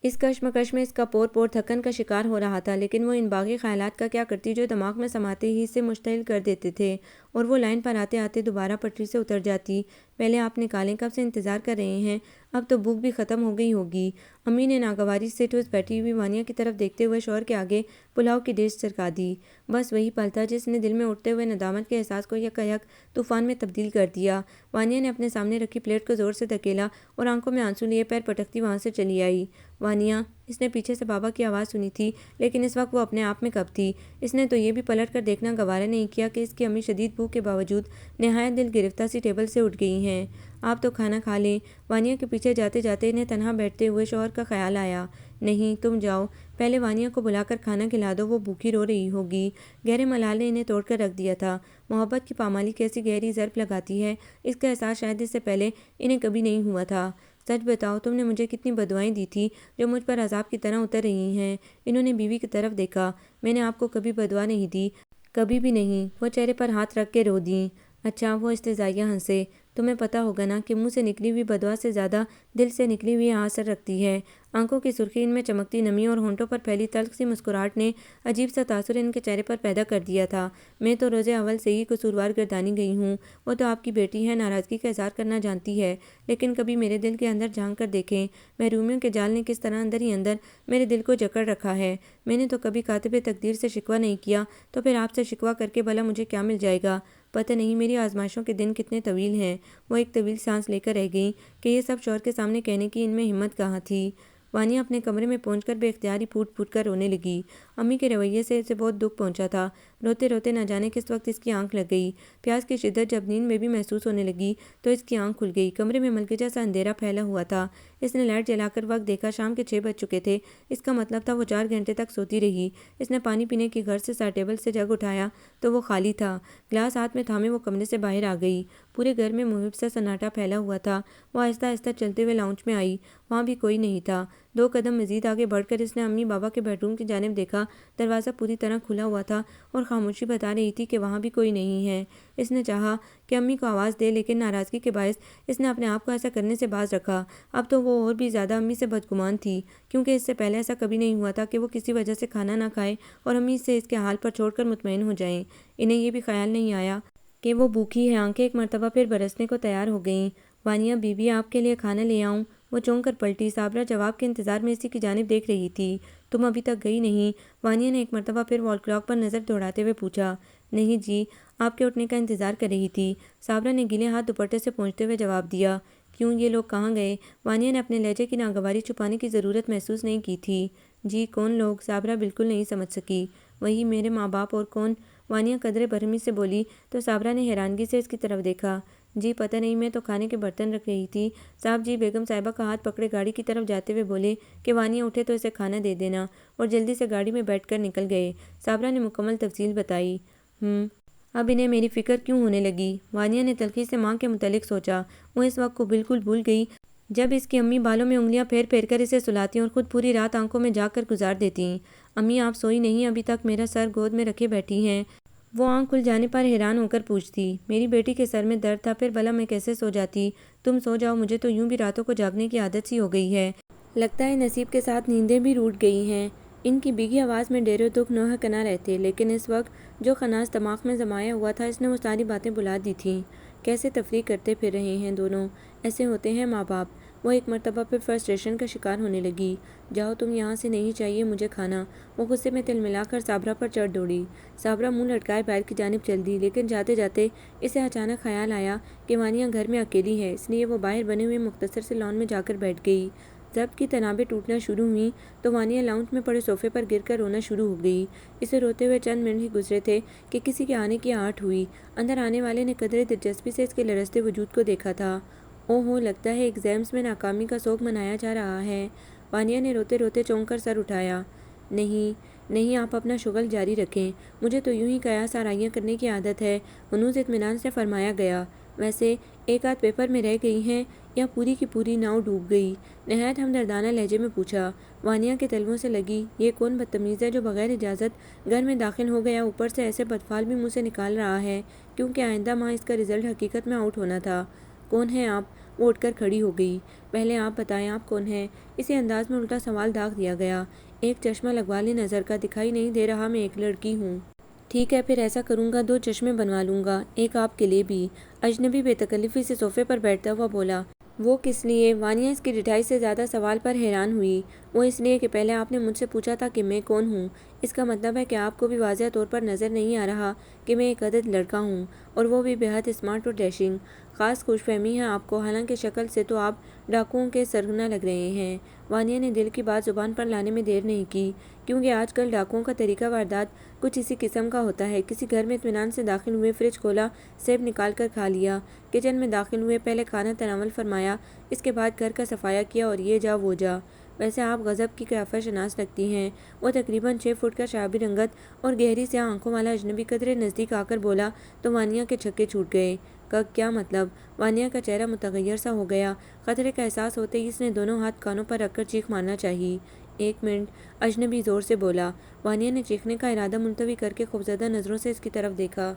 اس کشمکش میں اس کا پور پور تھکن کا شکار ہو رہا تھا، لیکن وہ ان باغی خیالات کا کیا کرتی جو دماغ میں سماتے ہی اسے مشتعل کر دیتے تھے، اور وہ لائن پر آتے آتے دوبارہ پٹری سے اتر جاتی۔ پہلے آپ نکالیں، کب سے انتظار کر رہے ہیں، اب تو بھوک بھی ختم ہو گئی ہوگی۔ امی نے ناگواری سے ٹھوس بیٹھی ہوئی وانیہ کی طرف دیکھتے ہوئے شوہر کے آگے پلاؤ کی ڈش سرکا دی۔ بس وہی پل تھا جس نے دل میں اٹھتے ہوئے ندامت کے احساس کو یکایک طوفان میں تبدیل کر دیا۔ وانیہ نے اپنے سامنے رکھی پلیٹ کو زور سے دھکیلا اور آنکھوں میں آنسو لیے پیر پٹکتی وہاں سے چلی آئی۔ وانیہ، اس نے پیچھے سے بابا کی آواز سنی تھی، لیکن اس وقت وہ اپنے آپ میں کب تھی۔ اس نے تو یہ بھی پلٹ کر دیکھنا گوارا نہیں کیا کہ اس کی امی شدید بھوک کے باوجود نہایت دل گرفتہ سی ٹیبل سے اٹھ گئی ہیں۔ آپ تو کھانا کھا لیں۔ وانیہ کے پیچھے جاتے جاتے انہیں تنہا بیٹھتے ہوئے شوہر کا خیال آیا نہیں، تم جاؤ، پہلے وانیہ کو بلا کر کھانا کھلا دو، وہ بھوکی رو رہی ہوگی۔ گہرے ملال نے انہیں توڑ کر رکھ دیا تھا۔ محبت کی پامالی کیسی گہری ضرب لگاتی ہے، اس کا احساس شاید اس سے پہلے انہیں کبھی نہیں ہوا تھا۔ سچ بتاؤ، تم نے مجھے کتنی بددعائیں دی تھی جو مجھ پر عذاب کی طرح اتر رہی ہیں۔ انہوں نے بیوی کی طرف دیکھا۔ میں نے آپ کو کبھی بددعا نہیں دی، کبھی بھی نہیں۔ وہ چہرے پر ہاتھ رکھ کے رو دیں۔ اچھا، وہ استہزائیہ ہنسے۔ تمہیں پتہ ہوگا نا کہ منہ سے نکلی ہوئی بددعا سے زیادہ دل سے نکلی ہوئی اثر رکھتی ہے۔ آنکھوں کی سرخی، ان میں چمکتی نمی اور ہونٹوں پر پھیلی تلخ سی مسکراہٹ نے عجیب سا تاثر ان کے چہرے پر پیدا کر دیا تھا۔ میں تو روز اول سے ہی قصوروار گردانی گئی ہوں۔ وہ تو آپ کی بیٹی ہے، ناراضگی کا اظہار کرنا جانتی ہے، لیکن کبھی میرے دل کے اندر جھانک کر دیکھیں، محرومیوں کے جال نے کس طرح اندر ہی اندر میرے دل کو جکڑ رکھا ہے۔ میں نے تو کبھی کاتب تقدیر سے شکوہ نہیں کیا، تو پھر آپ سے شکوہ کر کے بھلا مجھے کیا مل جائے گا؟ پتہ نہیں میری آزمائشوں کے دن کتنے طویل ہیں۔ وہ ایک طویل سانس لے کر رہ گئیں کہ یہ سب شوہر کے سامنے کہنے کی ان میں ہمت کہاں تھی۔ وانیہ اپنے کمرے میں پہنچ کر بے اختیار ہی پھوٹ پھوٹ کر رونے لگی۔ امی کے رویے سے اسے بہت دکھ پہنچا تھا۔ روتے روتے نہ جانے کس وقت اس کی آنکھ لگ گئی۔ پیاس کی شدت جب نیند میں بھی محسوس ہونے لگی تو اس کی آنکھ کھل گئی۔ کمرے میں ملکجہ سا اندھیرا پھیلا ہوا تھا۔ اس نے لائٹ جلا کر وقت دیکھا، شام کے 6 بج چکے تھے۔ اس کا مطلب تھا وہ 4 گھنٹے تک سوتی رہی۔ اس نے پانی پینے کی غرض سے سائڈ ٹیبل سے جگ اٹھایا تو وہ خالی تھا۔ گلاس ہاتھ میں تھامے وہ کمرے سے باہر آ گئی۔ پورے گھر میں محب سا سناٹا پھیلا ہوا تھا۔ وہ آہستہ آہستہ چلتے ہوئے لاؤنج میں آئی، وہاں بھی کوئی نہیں تھا۔ 2 قدم مزید آگے بڑھ کر اس نے امی بابا کے بیڈ روم کی جانب دیکھا۔ دروازہ پوری طرح کھلا ہوا تھا اور خاموشی بتا رہی تھی کہ وہاں بھی کوئی نہیں ہے۔ اس نے چاہا کہ امی کو آواز دے، لیکن ناراضگی کے باعث اس نے اپنے آپ کو ایسا کرنے سے باز رکھا۔ اب تو وہ اور بھی زیادہ امی سے بدگمان تھی، کیونکہ اس سے پہلے ایسا کبھی نہیں ہوا تھا کہ وہ کسی وجہ سے کھانا نہ کھائے اور امی اسے اس کے حال پر چھوڑ کر مطمئن ہو جائیں۔ انہیں یہ بھی خیال نہیں آیا کہ وہ بھوکی ہے۔ آنکھیں ایک مرتبہ پھر برسنے کو تیار ہو گئیں۔ وانیہ بی بی، آپ کے لیے کھانا لے آؤں؟ وہ چونک کر پلٹی۔ صابرہ جواب کے انتظار میں اسی کی جانب دیکھ رہی تھی۔ تم ابھی تک گئی نہیں؟ وانیہ نے ایک مرتبہ پھر وال کلاک پر نظر دوڑاتے ہوئے پوچھا۔ نہیں جی، آپ کے اٹھنے کا انتظار کر رہی تھی، صابرہ نے گیلے ہاتھ دوپٹے سے پونچھتے ہوئے جواب دیا۔ کیوں، یہ لوگ کہاں گئے؟ وانیہ نے اپنے لہجے کی ناگواری چھپانے کی ضرورت محسوس نہیں کی تھی۔ جی، کون لوگ؟ صابرہ بالکل نہیں سمجھ سکی۔ وہی میرے ماں باپ، اور کون؟ وانیہ قدرے برہمی سے بولی تو صابرہ نے حیرانگی سے اس کی طرف دیکھا۔ جی پتہ نہیں، میں تو کھانے کے برتن رکھ رہی تھی۔ صاحب جی بیگم صاحبہ کا ہاتھ پکڑے گاڑی کی طرف جاتے ہوئے بولے کہ وانیہ اٹھے تو اسے کھانا دے دینا، اور جلدی سے گاڑی میں بیٹھ کر نکل گئے۔ صابرہ نے مکمل تفصیل بتائی۔ اب انہیں میری فکر کیوں ہونے لگی؟ وانیہ نے تلخی سے ماں کے متعلق سوچا۔ وہ اس وقت کو بالکل بھول گئی جب اس کی امی بالوں میں انگلیاں پھیر پھیر کر اسے سلاتی اور خود پوری رات آنکھوں میں جاگ کر گزار دیتی۔ امی، آپ سوئی نہیں ابھی تک؟ میرا سر گود میں رکھے بیٹھی ہیں۔ وہ آنکھ کھل جانے پر حیران ہو کر پوچھتی۔ میری بیٹی کے سر میں درد تھا، پھر بھلا میں کیسے سو جاتی؟ تم سو جاؤ، مجھے تو یوں بھی راتوں کو جاگنے کی عادت سی ہو گئی ہے۔ لگتا ہے نصیب کے ساتھ نیندیں بھی روٹ گئی ہیں۔ ان کی بھیگی آواز میں ڈیر و دکھ نوحہ کناں رہتے، لیکن اس وقت جو خناس دماغ میں جمایا ہوا تھا، اس نے وہ ساری باتیں بھلا دی تھیں۔ کیسے تفریح کرتے پھر رہے ہیں دونوں، ایسے ہوتے ہیں ماں باپ۔ وہ ایک مرتبہ پھر فرسٹریشن کا شکار ہونے لگی۔ جاؤ تم یہاں سے، نہیں چاہیے مجھے کھانا۔ وہ غصے میں تل ملا کر صابرہ پر چڑھ دوڑی۔ صابرہ منہ لٹکائے باہر کی جانب چل دی، لیکن جاتے جاتے اسے اچانک خیال آیا کہ وانیہ گھر میں اکیلی ہے، اس لیے وہ باہر بنے ہوئے مختصر سے لان میں جا کر بیٹھ گئی۔ ضبط کی تنابیں ٹوٹنا شروع ہوئیں تو وانیہ لاؤنج میں پڑے صوفے پر گر کر رونا شروع ہو گئی۔ اسے روتے ہوئے چند منٹ ہی گزرے تھے کہ کسی کے آنے کی آہٹ ہوئی۔ اندر آنے والے نے قدرے دلچسپی سے اس کے لرزتے وجود کو دیکھا تھا۔ او ہو، لگتا ہے ایگزامز میں ناکامی کا سوگ منایا جا رہا ہے۔ وانیہ نے روتے روتے چونک کر سر اٹھایا۔ نہیں، آپ اپنا شغل جاری رکھیں، مجھے تو یوں ہی قیاس آرائیاں کرنے کی عادت ہے، ہنوز اطمینان سے فرمایا گیا۔ ویسے ایک آدھ پیپر میں رہ گئی ہیں یا پوری کی پوری ناؤ ڈوب گئی؟ نہایت ہمدردانہ لہجے میں پوچھا۔ وانیہ کے تلووں سے لگی، یہ کون بدتمیز ہے جو بغیر اجازت گھر میں داخل ہو گیا، اوپر سے ایسے بدفعل بھی منہ سے نکال رہا ہے، کیونکہ آئندہ ماہ اس کا رزلٹ حقیقت میں آؤٹ ہونا تھا۔ کون ہیں آپ؟ وہ اٹھ کر کھڑی ہو گئی۔ پہلے آپ بتائیں، آپ کون ہیں؟ اسی انداز میں الٹا سوال داغ دیا گیا۔ ایک چشمہ لگوا لیں نظر کا، دکھائی نہیں دے رہا میں ایک لڑکی ہوں؟ ٹھیک ہے، پھر ایسا کروں گا، 2 چشمے بنوا لوں گا، ایک آپ کے لیے بھی۔ اجنبی بے تکلفی سے صوفے پر بیٹھتا ہوا بولا۔ وہ کس لیے؟ وانیہ اس کی ڈٹھائی سے زیادہ سوال پر حیران ہوئی۔ وہ اس لیے کہ پہلے آپ نے مجھ سے پوچھا تھا کہ میں کون ہوں۔ اس کا مطلب ہے کہ آپ کو بھی واضح طور پر نظر نہیں آ رہا کہ میں ایک عدد لڑکا ہوں، اور وہ بھی بے حد اسمارٹ اور ڈیشنگ۔ خاص خوش فہمی ہے آپ کو، حالانکہ شکل سے تو آپ ڈاکوؤں کے سرغنہ لگ رہے ہیں۔ وانیہ نے دل کی بات زبان پر لانے میں دیر نہیں کی، کیونکہ آج کل ڈاکوؤں کا طریقہ واردات کچھ اسی قسم کا ہوتا ہے۔ کسی گھر میں اطمینان سے داخل ہوئے، فریج کھولا، سیب نکال کر کھا لیا، کچن میں داخل ہوئے، پہلے کھانا تناول فرمایا، اس کے بعد گھر کا صفایا کیا اور یہ جا وہ جا۔ ویسے آپ غضب کی قیافہ شناس لگتی ہیں۔ وہ تقریباً 6 فٹ کا شرابی رنگت اور گہری سیاہ آنکھوں والا اجنبی قدرے نزدیک آ کر بولا تو وانیا کے چھکے چھوٹ گئے۔ کیا مطلب؟ وانیا کا چہرہ متغیر سا ہو گیا۔ خطرے کا احساس ہوتے ہی اس نے دونوں ہاتھ کانوں پر رکھ کر چیخ مارنا چاہی۔ 1 منٹ، اجنبی زور سے بولا۔ وانیا نے چیخنے کا ارادہ ملتوی کر کے خوفزدہ نظروں سے اس کی طرف دیکھا۔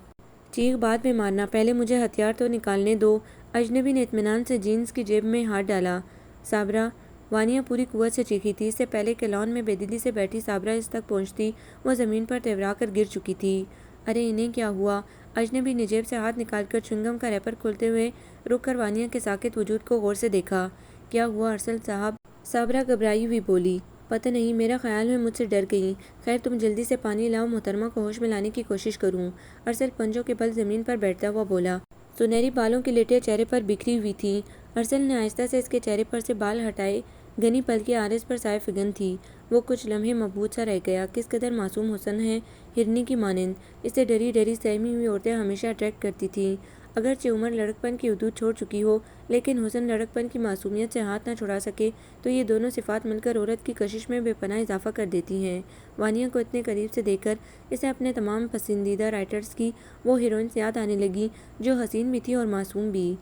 چیخ بعد میں مارنا، پہلے مجھے ہتھیار تو نکالنے دو۔ اجنبی نے اطمینان سے جینز کی جیب میں ہاتھ ڈالا۔ صابرہ! وانیا پوری قوت سے چیخی تھی۔ اس سے پہلے کہ لان میں بے دلی سے بیٹھی صابرہ اس تک پہنچتی، وہ زمین پر تیورا کر گر چکی تھی۔ ارے انہیں کیا ہوا؟ اجنبی نے جیب سے ہاتھ نکال کر چوئنگم کا ریپر کھولتے ہوئے رک کر وانیا کے ساکت وجود کو غور سے دیکھا۔ کیا ہوا ارسل صاحب؟ صابرہ گھبرائی ہوئی بولی۔ پتہ نہیں، میرا خیال ہے مجھ سے ڈر گئیں۔ خیر تم جلدی سے پانی لاؤ، محترمہ کو ہوش میں لانے کی کوشش کروں۔ ارسل پنجوں کے بل زمین پر بیٹھتا ہوا بولا۔ سنہری بالوں کی لٹیں چہرے پر بکھری ہوئی تھیں۔ ارسل نے آہستہ سے اس کے چہرے پر سے بال ہٹائے۔ گھنی پلکیں عارض پر سائے فگن تھی۔ وہ کچھ لمحے مبہوت سا رہ گیا۔ کس قدر معصوم حسن ہے، ہرنی کی مانند۔ اسے ڈری ڈری سہمی ہوئی عورتیں ہمیشہ اٹریکٹ کرتی تھیں۔ اگرچہ عمر لڑکپن کی حدود چھوڑ چکی ہو، لیکن حسن لڑکپن کی معصومیت سے ہاتھ نہ چھڑا سکے تو یہ دونوں صفات مل کر عورت کی کشش میں بے پناہ اضافہ کر دیتی ہیں۔ وانیا کو اتنے قریب سے دیکھ کر اسے اپنے تمام پسندیدہ رائٹرز کی وہ ہیروئنز یاد آنے لگیں جو حسین بھی تھیں اور معصوم بھی۔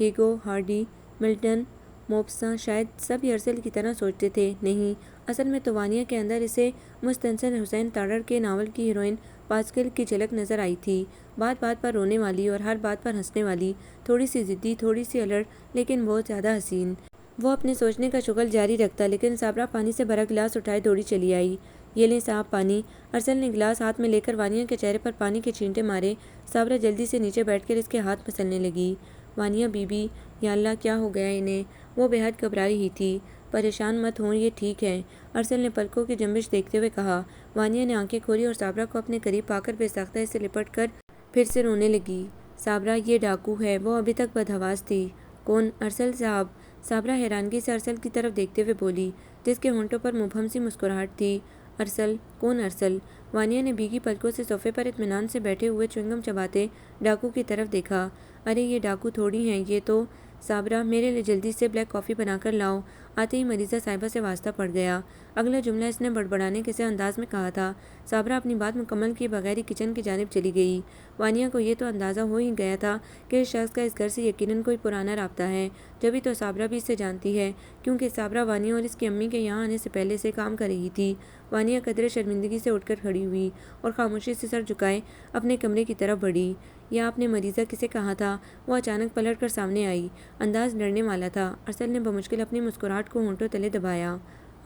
ہیگو، ہارڈی، ملٹن، موپساں، شاید سب ارسل کی طرح سوچتے تھے۔ نہیں، اصل میں تو وانیا کے اندر اسے مستنصر حسین تارڑ کے ناول کی ہیروئن پاسکل کی جھلک نظر آئی تھی۔ بات بات پر رونے والی اور ہر بات پر ہنسنے والی، تھوڑی سی ضدی، تھوڑی سی الرٹ، لیکن بہت زیادہ حسین۔ وہ اپنے سوچنے کا شغل جاری رکھتا، لیکن صابرہ پانی سے بھرا گلاس اٹھائے دوڑی چلی آئی۔ یہ لیں صاحب پانی۔ ارسل نے گلاس ہاتھ میں لے کر وانیا کے چہرے پر پانی کے چھینٹے مارے۔ صابرہ جلدی سے نیچے بیٹھ کر اس کے ہاتھ مسلنے لگی۔ وانیا بی بی، یا اللہ کیا ہو گیا انہیں؟ وہ بے حد گھبرائی ہی تھی۔ پریشان مت ہوں، یہ ٹھیک ہیں، ارسل نے پلکوں کی جنبش دیکھتے ہوئے کہا۔ وانیا نے آنکھیں کھولی اور صابرہ کو اپنے قریب پا کر بے ساختہ اس سے لپٹ کر پھر سے رونے لگی۔ صابرہ یہ ڈاکو ہے، وہ ابھی تک بدحواس تھی۔ کون؟ ارسل صاحب۔ صابرہ حیرانگی سے ارسل کی طرف دیکھتے ہوئے بولی، جس کے ہونٹوں پر مبہم سی مسکراہٹ تھی۔ ارسل؟ کون ارسل؟ وانیا نے بھیگی پلکوں سے صوفے پر اطمینان سے بیٹھے ہوئے چوئنگم چباتے ڈاکو کی طرف دیکھا۔ ارے یہ ڈاکو تھوڑی ہیں، یہ تو… صابرہ میرے لیے جلدی سے بلیک کافی بنا کر لاؤ۔ آتے ہی مریضہ صاحبہ سے واسطہ پڑ گیا۔ اگلا جملہ اس نے بڑبڑانے کے سے انداز میں کہا تھا۔ صابرہ اپنی بات مکمل کیے بغیر ہی کچن کی جانب چلی گئی۔ وانیا کو یہ تو اندازہ ہو ہی گیا تھا کہ اس شخص کا اس گھر سے یقیناً کوئی پرانا رابطہ ہے، جبھی تو صابرہ بھی اسے جانتی ہے، کیونکہ صابرہ وانیا اور اس کی امی کے یہاں آنے سے پہلے سے کام کر رہی تھی۔ وانیا قدرے شرمندگی سے اٹھ کر کھڑی ہوئی اور خاموشی سے سر جھکائے اپنے کمرے کی طرف بڑھی۔ یا آپ نے مریضہ کسے کہا تھا؟ وہ اچانک پلٹ کر سامنے آئی۔ انداز ڈرنے والا تھا۔ ارسل نے بمشکل اپنی مسکراہٹ کو ہونٹوں تلے دبایا۔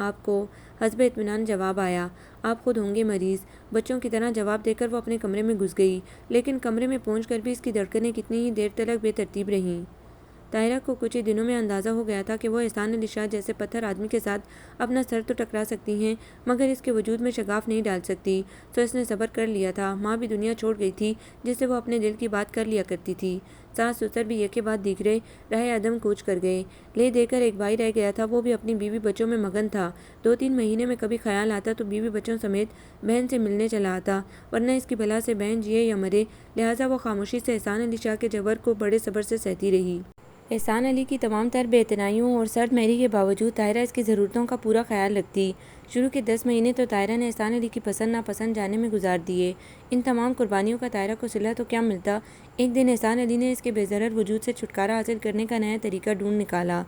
آپ کو؟ حسب اطمینان جواب آیا۔ آپ خود ہوں گے مریض۔ بچوں کی طرح جواب دے کر وہ اپنے کمرے میں گھس گئی، لیکن کمرے میں پہنچ کر بھی اس کی دھڑکنیں کتنی ہی دیر تلک بے ترتیب رہیں۔ طاہرہ کو کچھ ہی دنوں میں اندازہ ہو گیا تھا کہ وہ احسان علی شاہ جیسے پتھر آدمی کے ساتھ اپنا سر تو ٹکرا سکتی ہیں، مگر اس کے وجود میں شگاف نہیں ڈال سکتی، تو اس نے صبر کر لیا تھا۔ ماں بھی دنیا چھوڑ گئی تھی، جس سے وہ اپنے دل کی بات کر لیا کرتی تھی۔ ساس سسر بھی ایک کے بعد دیگرے راہ عدم کوچ کر گئے۔ لے دے کر ایک بھائی رہ گیا تھا، وہ بھی اپنی بیوی بچوں میں مگن تھا۔ 2-3 مہینے میں کبھی خیال آتا تو بیوی بچوں سمیت بہن سے ملنے چلا آتا، ورنہ اس کی بلا سے بہن جیے یا مرے، لہٰذا وہ خاموشی سے احسان علی شاہ کے جبر کو بڑے صبر سے سہتی رہی۔ احسان علی کی تمام تر بے اعتنائیوں اور سرد مہری کے باوجود طاہرہ اس کی ضرورتوں کا پورا خیال رکھتی۔ شروع کے 10 مہینے تو طاہرہ نے احسان علی کی پسند ناپسند جاننے میں گزار دیے۔ ان تمام قربانیوں کا طاہرہ کو صلہ تو کیا ملتا، ایک دن احسان علی نے اس کے بے ضرر وجود سے چھٹکارا حاصل کرنے کا نیا طریقہ ڈھونڈ نکالا۔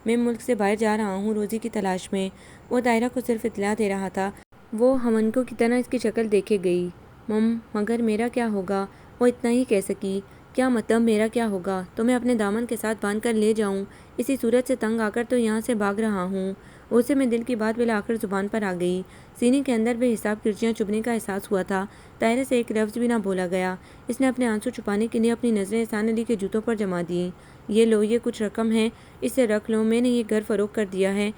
میں ملک سے باہر جا رہا ہوں روزی کی تلاش میں۔ وہ طاہرہ کو صرف اطلاع دے رہا تھا۔ وہ ہمنکوں کی طرح اس کی شکل دیکھے گئی۔ مگر میرا کیا ہوگا؟ وہ اتنا ہی کہہ سکی۔ کیا مطلب میرا کیا ہوگا؟ تمہیں اپنے دامن کے ساتھ باندھ کر لے جاؤں؟ اسی صورت سے تنگ آ کر تو یہاں سے بھاگ رہا ہوں۔ اسے میں دل کی بات بالآخر زبان پر آ گئی۔ سینے کے اندر بے حساب کرچیاں چبھنے کا احساس ہوا تھا۔ طاہرہ سے ایک لفظ بھی نہ بولا گیا۔ اس نے اپنے آنسو چھپانے کے لیے اپنی نظریں احسان علی کے جوتوں پر جما دیں۔ یہ لو، یہ کچھ رقم ہے، اسے رکھ لو، میں نے یہ گھر فروخت کر دیا ہے،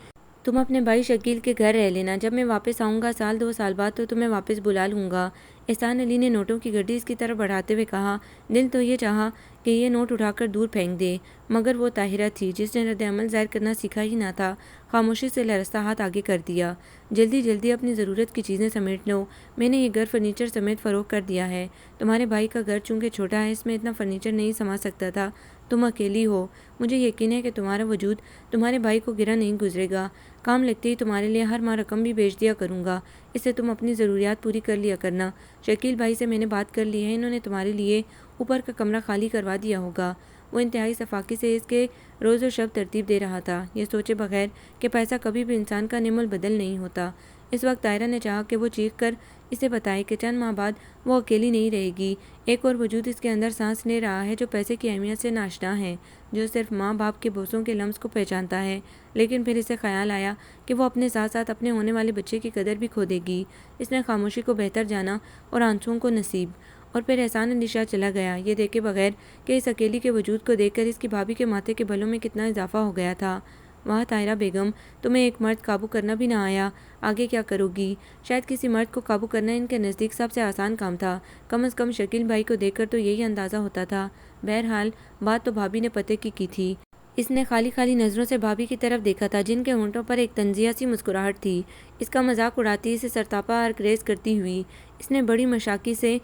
تم اپنے بھائی شکیل کے گھر رہ لینا، جب میں واپس آؤں گا 1-2 سال بعد تو تمہیں واپس بلا لوں گا۔ احسان علی نے نوٹوں کی گڈی اس کی طرف بڑھاتے ہوئے کہا۔ دل تو یہ چاہا کہ یہ نوٹ اٹھا کر دور پھینک دے، مگر وہ طاہرہ تھی جس نے رد عمل ظاہر کرنا سیکھا ہی نہ تھا۔ خاموشی سے لرزتا ہاتھ آگے کر دیا۔ جلدی جلدی اپنی ضرورت کی چیزیں سمیٹ لو، میں نے یہ گھر فرنیچر سمیت فروخت کر دیا ہے۔ تمہارے بھائی کا گھر چونکہ چھوٹا ہے، اس میں اتنا فرنیچر نہیں سما سکتا تھا، تم اکیلی ہو، مجھے یقین ہے کہ تمہارا وجود تمہارے بھائی کو گرا نہیں گزرے گا۔ کام لگتے ہی تمہارے لیے ہر ماہ رقم بھی بھیج دیا کروں گا، اس سے تم اپنی ضروریات پوری کر لیا کرنا۔ شکیل بھائی سے میں نے بات کر لی ہے، انہوں نے تمہارے لیے اوپر کا کمرہ خالی کروا دیا ہوگا۔ وہ انتہائی صفاقی سے اس کے روز و شب ترتیب دے رہا تھا، یہ سوچے بغیر کہ پیسہ کبھی بھی انسان کا نعم البدل نہیں ہوتا۔ اس وقت طاہرہ نے چاہا کہ وہ چیخ کر اسے بتائے کہ چند ماہ بعد وہ اکیلی نہیں رہے گی، ایک اور وجود اس کے اندر سانس لے رہا ہے جو پیسے کی اہمیت سے ناشنا ہے، جو صرف ماں باپ کے بوسوں کے لمس کو پہچانتا ہے۔ لیکن پھر اسے خیال آیا کہ وہ اپنے ساتھ ساتھ اپنے ہونے والے بچے کی قدر بھی کھو دے گی۔ اس نے خاموشی کو بہتر جانا اور آنسوؤں کو نصیب، اور پھر احسان اندیشہ چلا گیا، یہ دیکھے بغیر کہ اس اکیلی کے وجود کو دیکھ کر اس کی بھابھی کے ماتھے کے بلوں میں کتنا اضافہ ہو گیا تھا۔ واہ طاہرہ بیگم، تمہیں ایک مرد قابو کرنا بھی نہ آیا، آگے کیا کرو گی؟ شاید کسی مرد کو قابو کرنا ان کے نزدیک سب سے آسان کام تھا، کم از کم شکیل بھائی کو دیکھ کر تو یہی اندازہ ہوتا تھا۔ بہرحال بات تو بھابھی نے پتے کی تھی۔ اس نے خالی خالی نظروں سے بھابھی کی طرف دیکھا تھا، جن کے ہونٹوں پر ایک طنزیہ سی مسکراہٹ تھی۔ اس کا مذاق اڑاتی، اسے سرتاپا ارکریز کرتی ہوئی اس نے بڑی مشاقی سے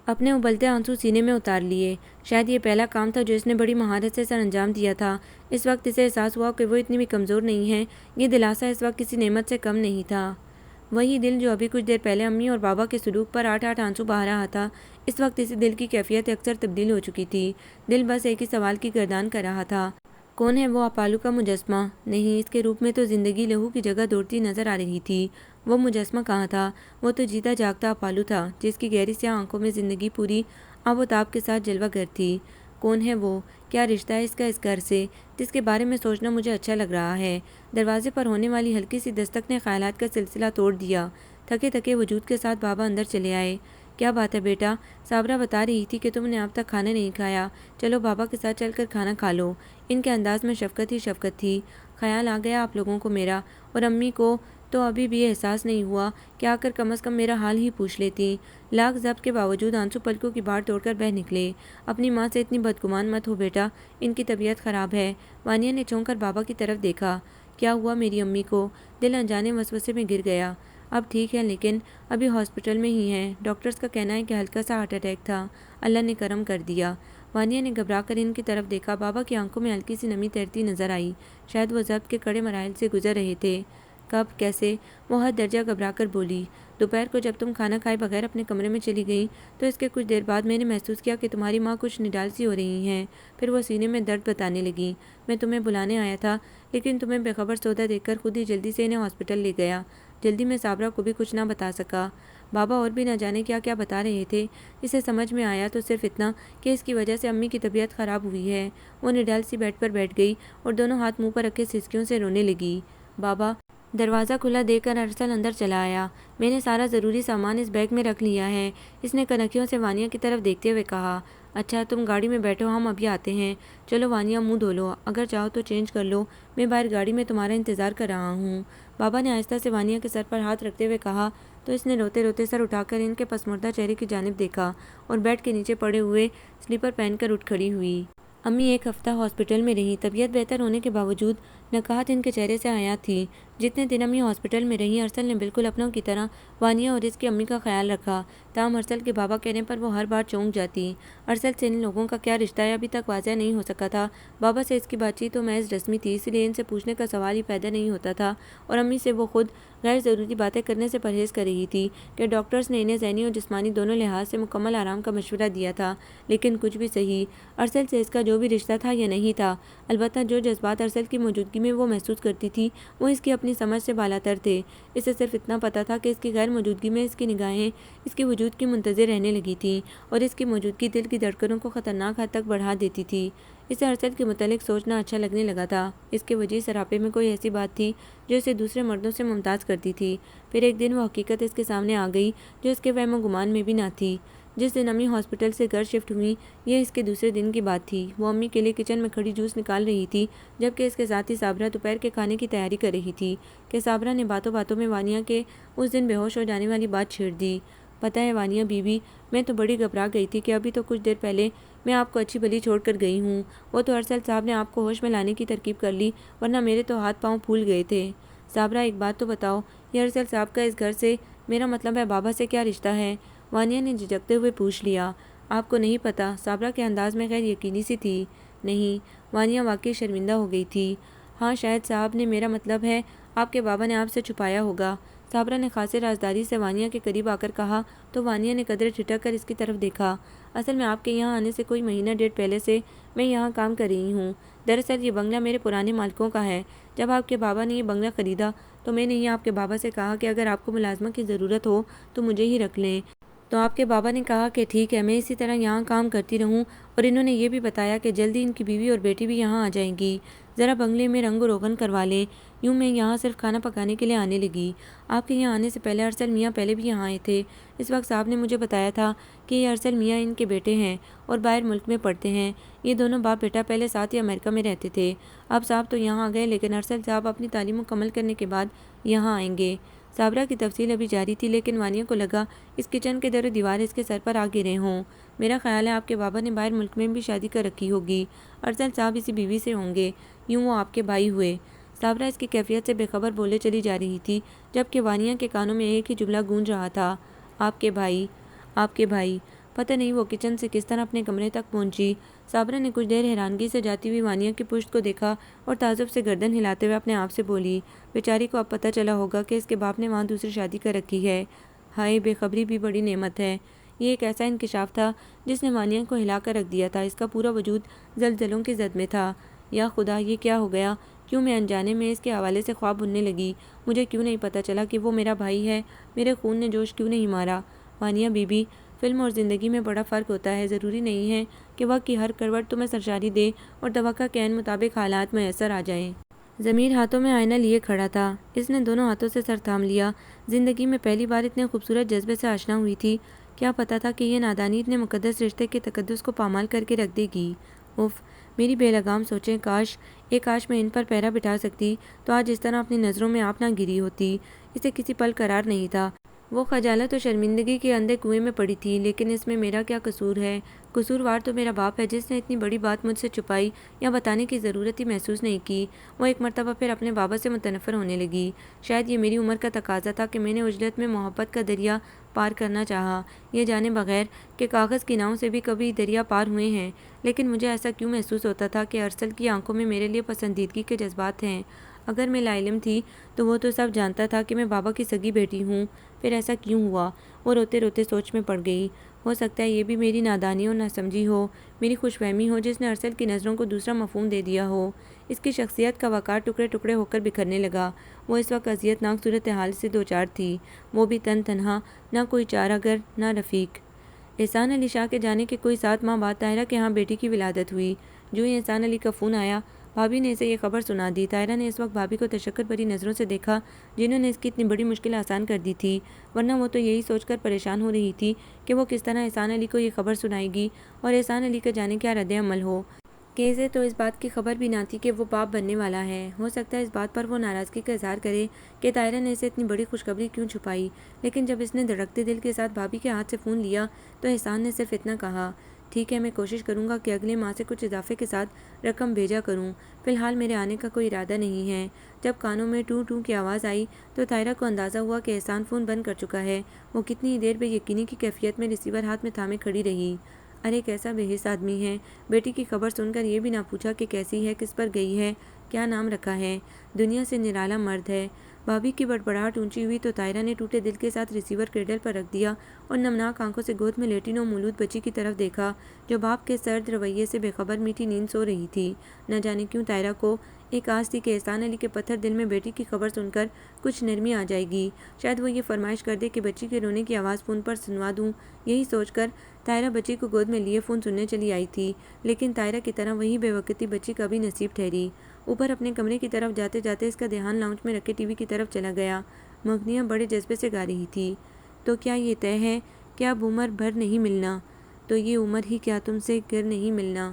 اپنے ابلتے آنسو سینے میں اتار لیے۔ شاید یہ پہلا کام تھا جو اس نے بڑی مہارت سے سر انجام دیا تھا۔ اس وقت اسے احساس ہوا کہ وہ اتنی بھی کمزور نہیں ہے، یہ دلاسا اس وقت کسی نعمت سے کم نہیں تھا۔ وہی دل جو ابھی کچھ دیر پہلے امی اور بابا کے سلوک پر آٹھ آنسو بہا رہا تھا، اس وقت اسی دل کی کیفیت اکثر تبدیل ہو چکی تھی۔ دل بس ایک ہی سوال کی گردان کر رہا تھا، کون ہے وہ اپالو کا مجسمہ؟ نہیں، اس کے روپ میں تو زندگی لہو کی جگہ دوڑتی نظر آ رہی تھی۔ وہ مجسمہ کہاں تھا؟ وہ تو جیتا جاگتا اپالو تھا، جس کی گہری سیاہ آنکھوں میں زندگی پوری آب و تاب کے ساتھ جلوہ گر تھی۔ کون ہے وہ؟ کیا رشتہ ہے اس کا اس گھر سے، جس کے بارے میں سوچنا مجھے اچھا لگ رہا ہے؟ دروازے پر ہونے والی ہلکی سی دستک نے خیالات کا سلسلہ توڑ دیا۔ تھکے تھکے وجود کے ساتھ بابا اندر چلے آئے۔ کیا بات ہے بیٹا؟ صابرہ بتا رہی تھی کہ تم نے اب تک کھانا نہیں کھایا، چلو بابا کے ساتھ چل کر کھانا کھا لو۔ ان کے انداز میں شفقت ہی شفقت تھی۔ خیال آ گیا آپ لوگوں کو میرا، اور امی کو تو ابھی بھی احساس نہیں ہوا کہ آ کر کم از کم میرا حال ہی پوچھ لیتی۔ لاکھ ضبط کے باوجود آنسو پلکوں کی باڑ توڑ کر بہہ نکلے۔ اپنی ماں سے اتنی بدگمان مت ہو بیٹا، ان کی طبیعت خراب ہے۔ وانیہ نے چونک کر بابا کی طرف دیکھا۔ کیا ہوا میری امی کو؟ دل انجانے وسوسے میں گر گیا۔ اب ٹھیک ہے، لیکن ابھی ہاسپٹل میں ہی ہیں، ڈاکٹرز کا کہنا ہے کہ ہلکا سا ہارٹ اٹیک تھا، اللہ نے کرم کر دیا۔ وانیہ نے گھبرا کر ان کی طرف دیکھا۔ بابا کی آنکھوں میں ہلکی سی نمی تیرتی نظر آئی، شاید وہ ضبط کے کڑے مراحل سے گزر رہے تھے۔ کب، کیسے؟ وہ حد درجہ گھبرا کر بولی۔ دوپہر کو جب تم کھانا کھائے بغیر اپنے کمرے میں چلی گئیں تو اس کے کچھ دیر بعد میں نے محسوس کیا کہ تمہاری ماں کچھ نڈال سی ہو رہی ہیں، پھر وہ سینے میں درد بتانے لگیں۔ میں تمہیں بلانے آیا تھا، لیکن تمہیں بے خبر سودا دیکھ کر خود ہی جلدی سے انہیں ہاسپٹل لے گیا۔ جلدی میں صابرہ کو بھی کچھ نہ بتا سکا۔ بابا اور بھی نہ جانے کیا کیا بتا رہے تھے، اسے سمجھ میں آیا تو صرف اتنا کہ اس کی وجہ سے امی کی طبیعت خراب ہوئی ہے۔ وہ نڈال سی بیڈ پر بیٹھ گئی اور دونوں ہاتھ منہ پر رکھے سسکیوں سے رونے لگی۔ بابا دروازہ کھلا دیکھ کر ارسل اندر چلا آیا۔ میں نے سارا ضروری سامان اس بیگ میں رکھ لیا ہے، اس نے کنکھیوں سے وانیہ کی طرف دیکھتے ہوئے کہا۔ اچھا، تم گاڑی میں بیٹھو، ہم ابھی آتے ہیں۔ چلو وانیہ، منہ دھو لو، اگر چاہو تو چینج کر لو، میں باہر گاڑی میں تمہارا انتظار کر رہا ہوں۔ بابا نے آہستہ سے وانیہ کے سر پر ہاتھ رکھتے ہوئے کہا تو اس نے روتے روتے سر اٹھا کر ان کے پسماردہ چہرے کی جانب دیکھا اور بیڈ کے نیچے پڑے ہوئے سلیپر پہن کر اٹھ کھڑی ہوئی۔ امی ایک ہفتہ ہاسپٹل میں رہیں، طبیعت بہتر ہونے کے باوجود نکہت ان کے چہرے سے عیاں تھی۔ جتنے دن امی ہاسپٹل میں رہیں، ارسل نے بالکل اپنوں کی طرح وانیہ اور اس کی امی کا خیال رکھا۔ تاہم ارسل کے بابا کہنے پر وہ ہر بار چونک جاتی۔ ارسل سے ان لوگوں کا کیا رشتہ ہے ابھی تک واضح نہیں ہو سکا تھا۔ بابا سے اس کی بات چیت تو محض رسمی تھی، اس لیے ان سے پوچھنے کا سوال ہی پیدا نہیں ہوتا تھا، اور امی سے وہ خود غیر ضروری باتیں کرنے سے پرہیز کر رہی تھی کہ ڈاکٹرز نے انہیں ذہنی اور جسمانی دونوں لحاظ سے مکمل آرام کا مشورہ دیا تھا۔ لیکن کچھ بھی صحیح، ارسل سے اس کا جو بھی رشتہ تھا یا نہیں تھا، البتہ جو جذبات ارسل کی موجودگی میں وہ محسوس کرتی تھی وہ اس کی اپنی سمجھ سے بالاتر تھے۔ اسے صرف اتنا پتہ تھا کہ اس کی غیر موجودگی میں اس کی نگاہیں اس کے وجود کی منتظر رہنے لگی تھیں، اور اس کی موجودگی دل کی دھڑکنوں کو خطرناک حد تک بڑھا دیتی تھی۔ اسے ارسل کے متعلق سوچنا اچھا لگنے لگا تھا۔ اس کے وجہ سراپے میں کوئی ایسی بات تھی جو اسے دوسرے مردوں سے ممتاز کرتی تھی۔ پھر ایک دن وہ حقیقت اس کے سامنے آ گئی جو اس کے وہم و گمان میں بھی نہ تھی۔ جس دن امی ہاسپٹل سے گھر شفٹ ہوئی، یہ اس کے دوسرے دن کی بات تھی۔ وہ امی کے لیے کچن میں کھڑی جوس نکال رہی تھی، جبکہ اس کے ساتھ ہی صابرہ دوپہر کے کھانے کی تیاری کر رہی تھی کہ صابرہ نے باتوں باتوں میں وانیہ کے اس دن بے ہوش ہو جانے والی بات چھیڑ دی۔ پتہ ہے وانیہ بی بی، میں تو بڑی گھبرا گئی تھی کہ ابھی تو کچھ دیر پہلے میں آپ کو اچھی بھلی چھوڑ کر گئی ہوں۔ وہ تو ارسل صاحب نے آپ کو ہوش میں لانے کی ترکیب کر لی، ورنہ میرے تو ہاتھ پاؤں پھول گئے تھے۔ صابرہ ایک بات تو بتاؤ، یہ ارسل صاحب کا اس گھر سے، میرا مطلب ہے بابا سے، کیا رشتہ ہے؟ وانیہ نے جھجکتے ہوئے پوچھ لیا۔ آپ کو نہیں پتہ؟ صابرہ کے انداز میں غیر یقینی سی تھی۔ نہیں، وانیہ واقعی شرمندہ ہو گئی تھی۔ ہاں شاہد صاحب نے، میرا مطلب ہے آپ کے بابا نے آپ سے چھپایا ہوگا۔ صابرہ نے خاصی رازداری سے وانیہ کے قریب آ کر کہا تو وانیہ نے قدرے ٹھٹک کر اس کی طرف دیکھا۔ اصل میں آپ کے یہاں آنے سے کوئی مہینہ ڈیڑھ پہلے سے میں یہاں کام کر رہی ہوں۔ دراصل یہ بنگلہ میرے پرانے مالکوں کا ہے۔ جب آپ کے بابا نے یہ بنگلہ خریدا تو میں نے یہ آپ کے بابا سے کہا کہ اگر آپ کو ملازمہ کی ضرورت ہو تو مجھے ہی رکھ لیں۔ تو آپ کے بابا نے کہا کہ ٹھیک ہے، میں اسی طرح یہاں کام کرتی رہوں، اور انہوں نے یہ بھی بتایا کہ جلدی ان کی بیوی اور بیٹی بھی یہاں آ جائیں گی۔ ذرا بنگلے میں رنگ و روغن کروا لیں۔ یوں میں یہاں صرف کھانا پکانے کے لیے آنے لگی۔ آپ کے یہاں آنے سے پہلے ارسل میاں پہلے بھی یہاں آئے تھے۔ اس وقت صاحب نے مجھے بتایا تھا کہ یہ ارسل میاں ان کے بیٹے ہیں اور باہر ملک میں پڑھتے ہیں۔ یہ دونوں باپ بیٹا پہلے ساتھ ہی امریکہ میں رہتے تھے۔ اب صاحب تو یہاں آ گئے، لیکن ارسل صاحب اپنی تعلیم مکمل کرنے کے بعد یہاں آئیں گے۔ صابرہ کی تفصیل ابھی جاری تھی، لیکن وانیہ کو لگا اس کچن کے در و دیوار اس کے سر پر آ گرے ہوں۔ میرا خیال ہے آپ کے بابا نے باہر ملک میں بھی شادی کر رکھی ہوگی۔ ارسل صاحب اسی بیوی سے ہوں گے، یوں وہ آپ کے بھائی ہوئے۔ صابرہ اس کی کیفیت سے بے خبر بولے چلی جا رہی تھی، جبکہ وانیہ کے کانوں میں ایک ہی جملہ گونج رہا تھا، آپ کے بھائی، آپ کے بھائی۔ پتہ نہیں وہ کچن سے کس طرح اپنے کمرے تک پہنچی۔ صابرہ نے کچھ دیر حیرانگی سے جاتی ہوئی وانیہ کی پشت کو دیکھا اور تعجب سے گردن ہلاتے ہوئے اپنے آپ سے بولی، بیچاری کو اب پتہ چلا ہوگا کہ اس کے باپ نے وہاں دوسری شادی کر رکھی ہے۔ ہائے، بے خبری بھی بڑی نعمت ہے۔ یہ ایک ایسا انکشاف تھا جس نے وانیہ کو ہلا کر رکھ دیا تھا۔ اس کا پورا وجود زلزلوں کی زد میں تھا۔ یا خدا، یہ کیا ہو گیا؟ کیوں میں انجانے میں اس کے حوالے سے خواب بننے لگی؟ مجھے کیوں نہیں پتہ چلا کہ وہ میرا بھائی ہے؟ میرے خون نے جوش کیوں نہیں مارا؟ وانیہ بی بی، فلم اور زندگی میں بڑا فرق ہوتا ہے۔ ضروری نہیں ہے کہ وقت کی ہر کروٹ تمہیں سرشاری دے اور توقع کے عین مطابق حالات میسر آ جائیں۔ ضمیر ہاتھوں میں آئینہ لیے کھڑا تھا۔ اس نے دونوں ہاتھوں سے سر تھام لیا۔ زندگی میں پہلی بار اتنے خوبصورت جذبے سے آشنا ہوئی تھی۔ کیا پتہ تھا کہ یہ نادانی اتنے مقدس رشتے کے تقدس کو پامال کر کے رکھ دے گی؟ اف، میری بے لگام سوچیں، کاش میں ان پر پیرا بٹھا سکتی تو آج اس طرح اپنی نظروں میں آپ نہ گری ہوتی۔ اسے کسی پل قرار نہیں تھا۔ وہ خجالت و شرمندگی کے اندھے کنویں میں پڑی تھی۔ لیکن اس میں میرا کیا قصور ہے؟ قصوروار تو میرا باپ ہے، جس نے اتنی بڑی بات مجھ سے چھپائی یا بتانے کی ضرورت ہی محسوس نہیں کی۔ وہ ایک مرتبہ پھر اپنے بابا سے متنفر ہونے لگی۔ شاید یہ میری عمر کا تقاضا تھا کہ میں نے عجلت میں محبت کا دریا پار کرنا چاہا، یہ جانے بغیر کہ کاغذ کی ناؤں سے بھی کبھی دریا پار ہوئے ہیں۔ لیکن مجھے ایسا کیوں محسوس ہوتا تھا کہ ارسل کی آنکھوں میں میرے لیے پسندیدگی کے جذبات ہیں؟ اگر میں لاعلم تھی تو وہ تو سب جانتا تھا کہ میں بابا کی سگی بیٹی ہوں۔ پھر ایسا کیوں ہوا؟ وہ روتے روتے سوچ میں پڑ گئی۔ ہو سکتا ہے یہ بھی میری نادانی اور ناسمجھی ہو، میری خوش فہمی ہو، جس نے ارسل کی نظروں کو دوسرا مفہوم دے دیا ہو۔ اس کی شخصیت کا وقار ٹکڑے ٹکڑے ہو کر بکھرنے لگا۔ وہ اس وقت اذیت ناک صورتحال سے دوچار تھی، وہ بھی تنہا، نہ کوئی چارہ گر، نہ رفیق۔ احسان علی شاہ کے جانے کے کوئی 7 ماہ بعد طاہرہ کے ہاں بیٹی کی ولادت ہوئی۔ جو ہی احسان علی کا فون آیا، بھابی نے اسے یہ خبر سنا دی۔ طاہرہ نے اس وقت بھابی کو تشکر بھری نظروں سے دیکھا، جنہوں نے اس کی اتنی بڑی مشکل آسان کر دی تھی، ورنہ وہ تو یہی سوچ کر پریشان ہو رہی تھی کہ وہ کس طرح احسان علی کو یہ خبر سنائے گی اور احسان علی کا جانے کیا رد عمل ہو، کہ اسے تو اس بات کی خبر بھی نہ تھی کہ وہ باپ بننے والا ہے۔ ہو سکتا ہے اس بات پر وہ ناراضگی کا اظہار کرے کہ طاہرہ نے اسے اتنی بڑی خوشخبری کیوں چھپائی، لیکن جب اس نے دھڑکتے دل کے ساتھ بھابی کے ہاتھ سے فون لیا تو احسان نے صرف اتنا کہا، ٹھیک ہے، میں کوشش کروں گا کہ اگلے ماہ سے کچھ اضافے کے ساتھ رقم بھیجا کروں، فی الحال میرے آنے کا کوئی ارادہ نہیں ہے۔ جب کانوں میں ٹوں ٹوں کی آواز آئی تو طاہرہ کو اندازہ ہوا کہ احسان فون بند کر چکا ہے۔ وہ کتنی ہی دیر بے یقینی کی کیفیت میں ریسیور ہاتھ میں تھامے کھڑی رہی۔ ارے کیسا بے حس آدمی ہے! بیٹی کی خبر سن کر یہ بھی نہ پوچھا کہ کیسی ہے، کس پر گئی ہے، کیا نام رکھا ہے، دنیا سے نرالا مرد ہے۔ بھابی کی بڑبڑاہٹ اونچی ہوئی تو طاہرہ نے ٹوٹے دل کے ساتھ ریسیور کریڈل پر رکھ دیا اور نمناک آنکھوں سے گود میں لیٹی نو مولود بچی کی طرف دیکھا، جو باپ کے سرد رویے سے بے خبر میٹھی نیند سو رہی تھی۔ نہ جانے کیوں طاہرہ کو ایک آس تھی کہ احسان علی کے پتھر دل میں بیٹی کی خبر سن کر کچھ نرمی آ جائے گی، شاید وہ یہ فرمائش کر دے کہ بچی کے رونے کی آواز فون پر سنوا دوں۔ یہی سوچ کر طاہرہ بچی کو گود میں لیے فون سننے چلی آئی تھی، لیکن طاہرہ کی طرح وہی بے وقتی بچی کا بھی نصیب ٹھہری۔ اوپر اپنے کمرے کی طرف جاتے جاتے اس کا دھیان لاؤنج میں رکھے ٹی وی کی طرف چلا گیا۔ مغنیہ بڑے جذبے سے گا رہی تھی، تو کیا یہ طے ہے کہ اب عمر بھر نہیں ملنا، تو یہ عمر ہی کیا تم سے گر نہیں ملنا۔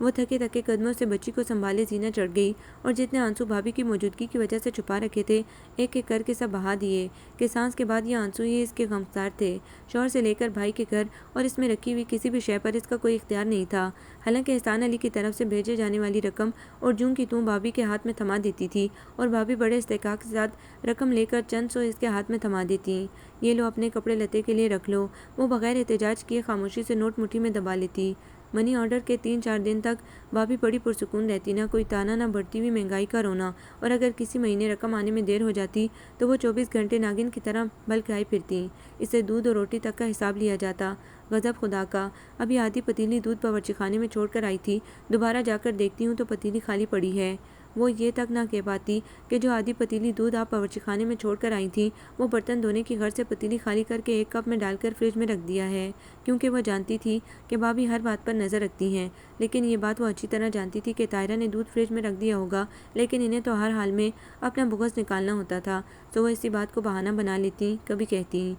وہ تھکے تھکے قدموں سے بچی کو سنبھالے زینہ چڑھ گئی اور جتنے آنسو بھابی کی موجودگی کی وجہ سے چھپا رکھے تھے ایک ایک کر کے سب بہا دیے، کہ سانس کے بعد یہ آنسو ہی اس کے غمخار تھے۔ شوہر سے لے کر بھائی کے گھر اور اس میں رکھی ہوئی کسی بھی شے پر اس کا کوئی اختیار نہیں تھا، حالانکہ احسان علی کی طرف سے بھیجے جانے والی رقم اور جوں کی توں بھابی کے ہاتھ میں تھما دیتی تھی، اور بھابی بڑے استحقاق کے ساتھ رقم لے کر چند سو اس کے ہاتھ میں تھما دیتی۔ یہ لو اپنے کپڑے لتے کے لیے رکھ لو، وہ بغیر احتجاج کیے خاموشی سے نوٹ مٹھی میں دبا لیتی۔ منی آرڈر کے 3-4 دن تک بھابھی بڑی پرسکون رہتی، نہ کوئی تانا، نہ بڑھتی ہوئی مہنگائی کا رونا، اور اگر کسی مہینے رقم آنے میں دیر ہو جاتی تو وہ 24 گھنٹے ناگن کی طرح بل کھائے پھرتی۔ اس سے دودھ اور روٹی تک کا حساب لیا جاتا۔ غضب خدا کا! ابھی آدھی پتیلی دودھ باورچی خانے میں چھوڑ کر آئی تھی، دوبارہ جا کر دیکھتی ہوں تو پتیلی خالی پڑی ہے۔ وہ یہ تک نہ کہہ پاتی کہ جو آدھی پتیلی دودھ آپ باورچی خانے میں چھوڑ کر آئی تھی وہ برتن دھونے کی غرض سے پتیلی خالی کر کے ایک کپ میں ڈال کر فریج میں رکھ دیا ہے، کیونکہ وہ جانتی تھی کہ بھابھی ہر بات پر نظر رکھتی ہیں۔ لیکن یہ بات وہ اچھی طرح جانتی تھی کہ طاہرہ نے دودھ فریج میں رکھ دیا ہوگا، لیکن انہیں تو ہر حال میں اپنا بغض نکالنا ہوتا تھا، تو وہ اسی بات کو بہانہ بنا لیتی، کبھی کہتی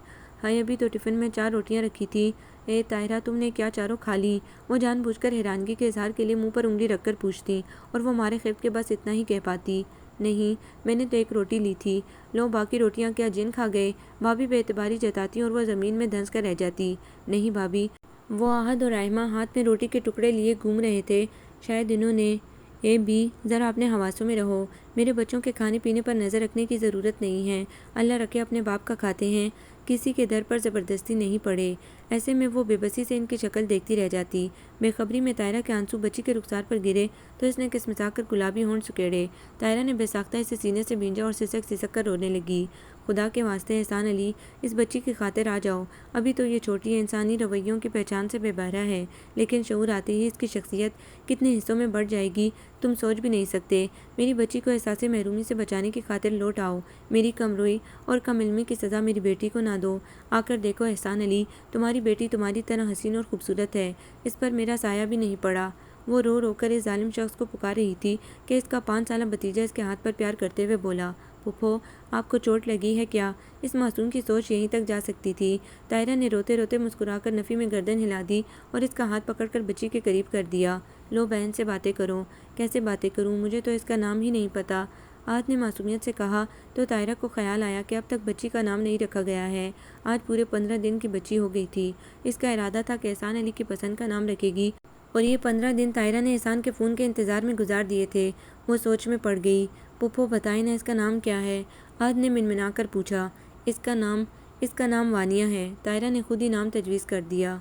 ہائے ابھی تو ٹفن میں 4 روٹیاں رکھی تھی، اے طاہرہ تم نے کیا چاروں کھا لی؟ وہ جان بوجھ کر حیرانگی کے اظہار کے لیے منہ پر انگلی رکھ کر پوچھتی، اور وہ مارے خفت کے بس اتنا ہی کہہ پاتی، نہیں میں نے تو 1 روٹی لی تھی، لو باقی روٹیاں کیا جن کھا گئے؟ بھابھی بے اعتباری جتاتی اور وہ زمین میں دھنس کر رہ جاتی۔ نہیں بھابھی، وہ احد اور رحمہ ہاتھ میں روٹی کے ٹکڑے لیے گھوم رہے تھے، شاید انہوں نے اے بی ذرا اپنے حواسوں میں رہو، میرے بچوں کے کھانے پینے پر نظر رکھنے کی ضرورت نہیں ہے، اللہ رکھے اپنے باپ کا کھاتے ہیں، کسی کے در پر زبردستی نہیں پڑے۔ ایسے میں وہ بے بسی سے ان کی شکل دیکھتی رہ جاتی۔ بے خبری میں طاہرہ کے آنسو بچی کے رخسار پر گرے تو اس نے کسمسا کر گلابی ہونٹ سکیڑے۔ طاہرہ نے بے ساختہ اسے سینے سے بھینجا اور سسک سسک کر رونے لگی۔ خدا کے واسطے احسان علی، اس بچی کی خاطر آ جاؤ، ابھی تو یہ چھوٹی ہے، انسانی رویوں کی پہچان سے بے بہرہ ہے، لیکن شعور آتے ہی اس کی شخصیت کتنے حصوں میں بڑھ جائے گی تم سوچ بھی نہیں سکتے۔ میری بچی کو احساس محرومی سے بچانے کی خاطر لوٹ آؤ، میری کم روئی اور کم علمی کی سزا میری بیٹی کو نہ دو۔ آ کر دیکھو احسان علی، تمہاری بیٹی تمہاری طرح حسین اور خوبصورت ہے، اس پر میرا سایہ بھی نہیں پڑا۔ وہ رو رو کر اس ظالم شخص کو پکار رہی تھی کہ اس کا 5 سالہ بھتیجا اس کے ہاتھ پر پیار کرتے ہوئے بولا، پھوپھو آپ کو چوٹ لگی ہے کیا؟ اس معصوم کی سوچ یہیں تک جا سکتی تھی۔ طاہرہ نے روتے روتے مسکرا کر نفی میں گردن ہلا دی اور اس کا ہاتھ پکڑ کر بچی کے قریب کر دیا۔ لو بہن سے باتیں کرو۔ کیسے باتیں کروں، مجھے تو اس کا نام ہی نہیں پتہ، آج نے معصومیت سے کہا تو طاہرہ کو خیال آیا کہ اب تک بچی کا نام نہیں رکھا گیا ہے۔ آج پورے 15 دن کی بچی ہو گئی تھی۔ اس کا ارادہ تھا کہ احسان علی کی پسند کا نام رکھے گی، اور یہ 15 دن طاہرہ نے احسان کے فون کے انتظار میں گزار دیے تھے۔ وہ سوچ میں پڑ گئی۔ پھوپھو بتائیں نا اس کا نام کیا ہے؟ آج نے منمنا کر پوچھا۔ اس کا نام وانیہ ہے، طاہرہ نے خود ہی نام تجویز کر دیا۔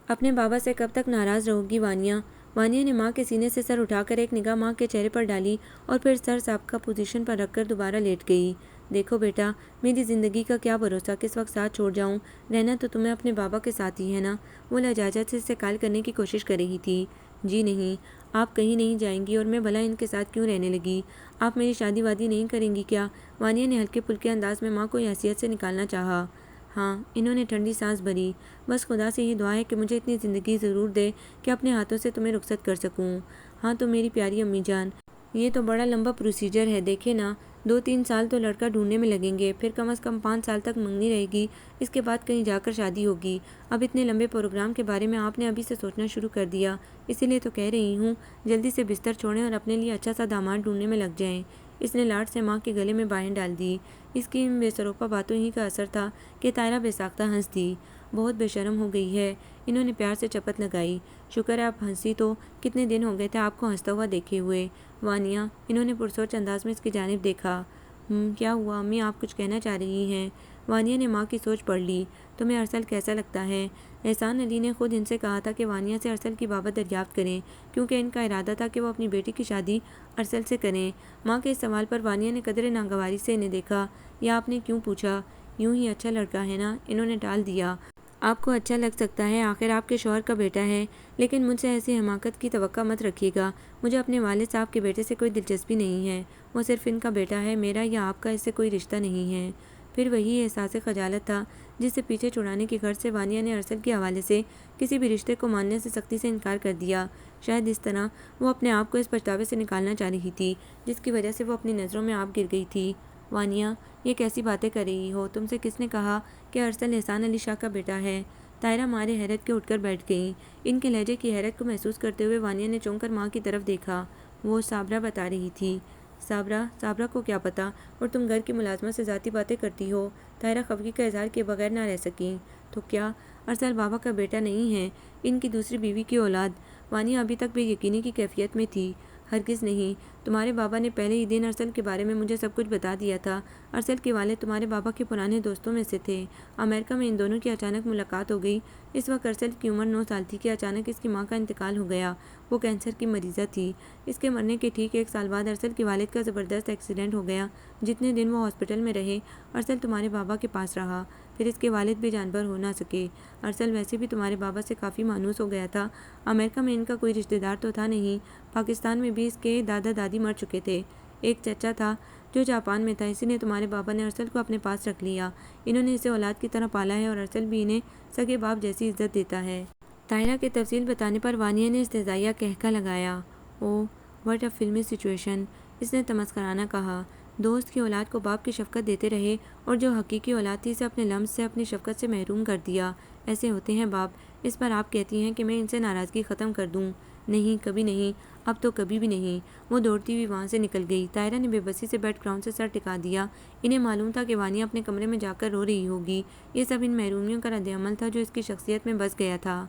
اپنے بابا سے کب تک ناراض رہو گی وانیہ؟ وانیہ نے ماں کے سینے سے سر اٹھا کر ایک نگاہ ماں کے چہرے پر ڈالی اور پھر سر سابقہ پوزیشن پر رکھ کر دوبارہ لیٹ گئی۔ دیکھو بیٹا، میری زندگی کا کیا بھروسہ کس وقت ساتھ چھوڑ جاؤں، رہنا تو تمہیں اپنے بابا کے ساتھ ہی ہے نا؟ وہ لجاجت سے اسے قائل کرنے کی کوشش کر رہی تھی۔ جی نہیں، آپ کہیں نہیں جائیں گی اور میں بھلا ان کے ساتھ کیوں رہنے لگی؟ آپ میری شادی وادی نہیں کریں گی کیا؟ وانیہ نے ہلکے پھلکے انداز میں ماں کو حیثیت سے نکالنا چاہا۔ ہاں، انہوں نے ٹھنڈی سانس بھری، بس خدا سے یہ دعا ہے کہ مجھے اتنی زندگی ضرور دے کہ اپنے ہاتھوں سے تمہیں رخصت کر سکوں۔ ہاں تو میری پیاری امی جان، یہ تو بڑا لمبا پروسیجر ہے، دیکھے نا، 2-3 سال تو لڑکا ڈھونڈنے میں لگیں گے، پھر کم از کم 5 سال تک منگنی رہے گی، اس کے بعد کہیں جا کر شادی ہوگی۔ اب اتنے لمبے پروگرام کے بارے میں آپ نے ابھی سے سوچنا شروع کر دیا، اسی لیے تو کہہ رہی ہوں جلدی سے بستر چھوڑیں اور اپنے لیے اچھا سا داماد ڈھونڈنے میں لگ جائیں۔ اس نے لاڈ سے ماں کے گلے میں باہیں ڈال دی۔ اس کی ان بے سروپا باتوں ہی کا اثر تھا کہ طاہرہ بے ساختہ ہنس دی۔ بہت بے شرم ہو گئی ہے، انہوں نے پیار سے چپت لگائی۔ شکر ہے آپ ہنسی تو، کتنے دن ہو گئے تھے آپ کو ہنستا ہوا دیکھے ہوئے۔ وانیہ، انہوں نے پرسوچ انداز میں اس کی جانب دیکھا۔ کیا ہوا امی، آپ کچھ کہنا چاہ رہی ہیں؟ وانیہ نے ماں کی سوچ پڑھ لی۔ تمہیں ارسل کیسا لگتا ہے؟ احسان علی نے خود ان سے کہا تھا کہ وانیہ سے ارسل کی بابت دریافت کریں، کیونکہ ان کا ارادہ تھا کہ وہ اپنی بیٹی کی شادی ارسل سے کریں۔ ماں کے اس سوال پر وانیہ نے قدرے ناگواری سے انہیں دیکھا۔ یا آپ نے کیوں پوچھا؟ یوں ہی اچھا لڑکا ہے نا، انہوں نے ٹال دیا۔ آپ کو اچھا لگ سکتا ہے، آخر آپ کے شوہر کا بیٹا ہے، لیکن مجھ سے ایسی حماقت کی توقع مت رکھیے گا، مجھے اپنے والد صاحب کے بیٹے سے کوئی دلچسپی نہیں ہے، وہ صرف ان کا بیٹا ہے، میرا یا آپ کا اس سے کوئی رشتہ نہیں ہے۔ پھر وہی احساس خجالت تھا جس سے پیچھے چھڑانے کی غرض سے وانیہ نے ارسل کے حوالے سے کسی بھی رشتے کو ماننے سے سختی سے انکار کر دیا۔ شاید اس طرح وہ اپنے آپ کو اس پچھتاوے سے نکالنا چاہ رہی تھی جس کی وجہ سے وہ اپنی نظروں میں آپ گر گئی تھی۔ وانیہ، یہ کیسی باتیں کر رہی ہو، تم سے کس نے کہا کہ ارسل احسان علی شاہ کا بیٹا ہے؟ طاہرہ مارے حیرت کے اٹھ کر بیٹھ گئیں۔ ان کے لہجے کی حیرت کو محسوس کرتے ہوئے وانیہ نے چونک کر ماں کی طرف دیکھا۔ وہ صابرہ بتا رہی تھی۔ صابرہ کو کیا پتا، اور تم گھر کی ملازمت سے ذاتی باتیں کرتی ہو؟ طاہرہ خفگی کا اظہار کیے بغیر نہ رہ سکیں۔ تو کیا ارسل بابا کا بیٹا نہیں ہے، ان کی دوسری بیوی کی اولاد؟ وانیہ ابھی تک بے یقینی کی کیفیت میں تھی۔ ہرگز نہیں۔ تمہارے بابا نے پہلے ہی دن ارسل کے بارے میں مجھے سب کچھ بتا دیا تھا۔ ارسل کے والد تمہارے بابا کے پرانے دوستوں میں سے تھے۔ امریکہ میں ان دونوں کی اچانک ملاقات ہو گئی۔ اس وقت ارسل کی عمر 9 سال تھی کہ اچانک اس کی ماں کا انتقال ہو گیا۔ وہ کینسر کی مریضہ تھی۔ اس کے مرنے کے ٹھیک 1 سال بعد ارسل کے والد کا زبردست ایکسیڈنٹ ہو گیا۔ جتنے دن وہ ہاسپٹل میں رہے ارسل تمہارے بابا کے پاس رہا۔ پھر اس کے والد بھی جانبر ہو نہ سکے۔ ارسل ویسے بھی تمہارے بابا سے کافی مانوس ہو گیا تھا۔ امریکہ میں ان کا کوئی رشتہ دار تو تھا نہیں۔ پاکستان میں بھی اس کے دادا دادی مر چکے تھے۔ ایک چچا تھا جو جاپان میں تھا، اسی لیے تمہارے بابا نے ارسل کو اپنے پاس رکھ لیا۔ انہوں نے اسے اولاد کی طرح پالا ہے اور ارسل بھی انہیں سگے باپ جیسی عزت دیتا ہے۔ طاہرہ کے تفصیل بتانے پر وانیہ نے استہزائیہ قہقہ لگایا۔ اوہ واٹ اے فلمی سچویشن، اس نے تمسخرانہ کہا۔ دوست کی اولاد کو باپ کی شفقت دیتے رہے اور جو حقیقی اولاد تھی اسے اپنے لمس سے اپنی شفقت سے محروم کر دیا۔ ایسے ہوتے ہیں باپ۔ اس پر آپ کہتی ہیں کہ میں ان سے ناراضگی ختم کر دوں؟ نہیں، کبھی نہیں، اب تو کبھی بھی نہیں۔ وہ دوڑتی ہوئی وہاں سے نکل گئی۔ طاہرہ نے بے بسی سے بیڈ گراؤنڈ سے سر ٹکا دیا۔ انہیں معلوم تھا کہ وانیہ اپنے کمرے میں جا کر رو رہی ہوگی۔ یہ سب ان محرومیوں کا رد عمل تھا جو اس کی شخصیت میں بس گیا تھا۔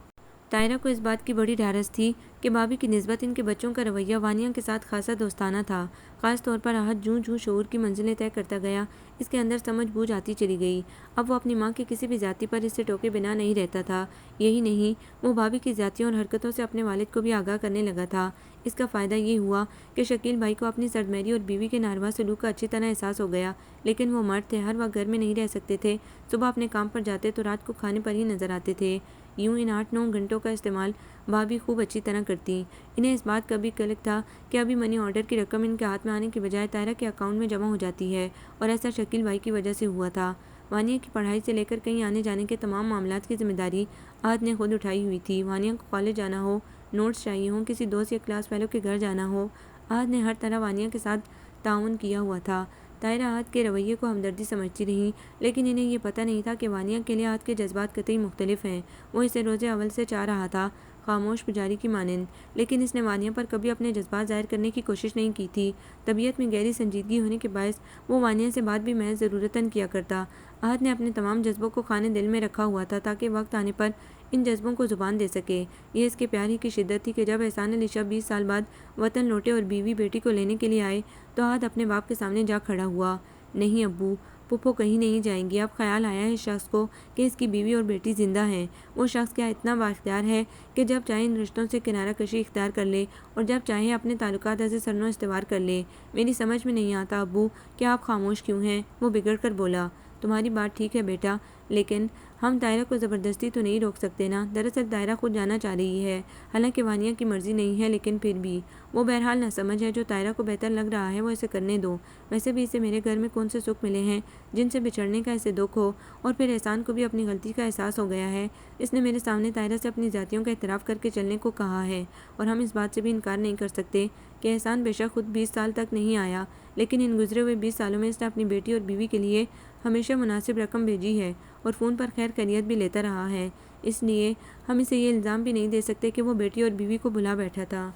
طاہرہ کو اس بات کی بڑی ڈھارس تھی کہ بھابھی کی نسبت ان کے بچوں کا رویہ وانیہ کے ساتھ خاصا دوستانہ تھا۔ خاص طور پر احد جوں جوں شعور کی منزلیں طے کرتا گیا اس کے اندر سمجھ بوجھ آتی چلی گئی۔ اب وہ اپنی ماں کی کسی بھی زیادتی پر اس سے ٹوکے بنا نہیں رہتا تھا۔ یہی نہیں، وہ بھابھی کی زیادتیوں اور حرکتوں سے اپنے والد کو بھی آگاہ کرنے لگا تھا۔ اس کا فائدہ یہ ہوا کہ شکیل بھائی کو اپنی سرد اور بیوی کے ناروا سلوک کا اچھی طرح احساس ہو گیا۔ لیکن وہ مرد تھے، ہر وقت گھر میں نہیں رہ سکتے تھے۔ صبح اپنے کام پر جاتے تو رات کو کھانے پر ہی نظر آتے تھے۔ یوں ان 8-9 گھنٹوں کا استعمال بھابھی خوب اچھی طرح کرتی۔ انہیں اس بات کا بھی کلک تھا کہ ابھی منی آرڈر کی رقم ان کے ہاتھ میں آنے کی بجائے طاہرہ کے اکاؤنٹ میں جمع ہو جاتی ہے، اور ایسا شکیل بھائی کی وجہ سے ہوا تھا۔ وانیہ کی پڑھائی سے لے کر کہیں آنے جانے کے تمام معاملات کی ذمہ داری احد نے خود اٹھائی ہوئی تھی۔ وانیہ کو کالج جانا ہو، نوٹس چاہیے ہوں، کسی دوست یا کلاس فیلو کے گھر جانا ہو، احد نے ہر طرح وانیہ کے ساتھ تعاون کیا ہوا تھا۔ طاہرہ احد کے رویے کو ہمدردی سمجھتی رہی، لیکن انہیں یہ پتہ نہیں تھا کہ وانیہ کے لیے احد کے جذبات قطعی مختلف ہیں۔ وہ اسے روز اول سے چاہ رہا تھا، خاموش پجاری کی مانند، لیکن اس نے وانیہ پر کبھی اپنے جذبات ظاہر کرنے کی کوشش نہیں کی تھی۔ طبیعت میں گہری سنجیدگی ہونے کے باعث وہ وانیہ سے بات بھی محض ضرورتاً کیا کرتا۔ احد نے اپنے تمام جذبوں کو خانے دل میں رکھا ہوا تھا تاکہ وقت آنے پر ان جذبوں کو زبان دے سکے۔ یہ اس کے پیار ہی کی شدت تھی کہ جب احسان علی شاہ 20 سال بعد وطن لوٹے اور بیوی بیٹی کو لینے کے لیے آئے تو احد اپنے باپ کے سامنے جا کھڑا ہوا۔ نہیں ابو، پھپھو کہیں نہیں جائیں گی۔ اب خیال آیا ہے اس شخص کو کہ اس کی بیوی اور بیٹی زندہ ہیں۔ وہ شخص کیا اتنا بااختیار ہے کہ جب چاہے ان رشتوں سے کنارہ کشی اختیار کر لے اور جب چاہے اپنے تعلقات ایسے سرنو استوار کر لے۔ میری سمجھ میں نہیں آتا ابو کہ آپ خاموش کیوں ہیں؟ وہ بگڑ کر بولا۔ تمہاری بات ٹھیک ہے بیٹا، لیکن ہم طاہرہ کو زبردستی تو نہیں روک سکتے نا۔ دراصل طاہرہ خود جانا چاہ رہی ہے، حالانکہ وانیہ کی مرضی نہیں ہے، لیکن پھر بھی وہ بہرحال نہ سمجھ ہے۔ جو طاہرہ کو بہتر لگ رہا ہے وہ اسے کرنے دو۔ ویسے بھی اسے میرے گھر میں کون سے سکھ ملے ہیں جن سے بچھڑنے کا اسے دکھ ہو، اور پھر احسان کو بھی اپنی غلطی کا احساس ہو گیا ہے۔ اس نے میرے سامنے طاہرہ سے اپنی زیادتیوں کا اعتراف کر کے چلنے کو کہا ہے، اور ہم اس بات سے بھی انکار نہیں کر سکتے کہ احسان بے شک خود 20 سال تک نہیں آیا، لیکن ان گزرے ہوئے 20 سالوں میں اس نے اپنی بیٹی اور بیوی کے لیے ہمیشہ مناسب رقم بھیجی ہے اور فون پر خیر خیریت بھی لیتا رہا ہے۔ اس لیے ہم اسے یہ الزام بھی نہیں دے سکتے کہ وہ بیٹی اور بیوی کو بھلا بیٹھا تھا۔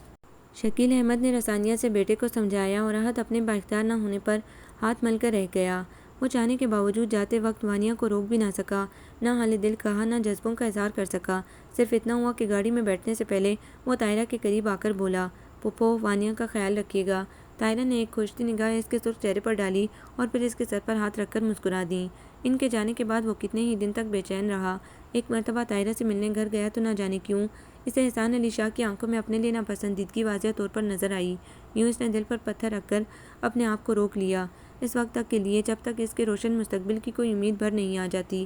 شکیل احمد نے رسانیہ سے بیٹے کو سمجھایا اور احد اپنے بااختیار نہ ہونے پر ہاتھ مل کر رہ گیا۔ وہ چاہنے کے باوجود جاتے وقت وانیہ کو روک بھی نہ سکا، نہ حال دل کہا، نہ جذبوں کا اظہار کر سکا۔ صرف اتنا ہوا کہ گاڑی میں بیٹھنے سے پہلے وہ طاہرہ کے قریب آ کر بولا، پھپھو وانیہ کا خیال رکھیے گا۔ طاہرہ نے ایک کھوجتی نگاہ اس کے سرخ چہرے پر ڈالی اور پھر اس کے سر پر ہاتھ رکھ کر مسکرا دیں۔ ان کے جانے کے بعد وہ کتنے ہی دن تک بے چین رہا۔ ایک مرتبہ طاہرہ سے ملنے گھر گیا تو نہ جانے کیوں اسے احسان علی شاہ کی آنکھوں میں اپنے لیے ناپسندیدگی واضح طور پر نظر آئی۔ یوں اس نے دل پر پتھر رکھ کر اپنے آپ کو روک لیا، اس وقت تک کے لیے جب تک اس کے روشن مستقبل کی کوئی امید بھر نہیں آ جاتی۔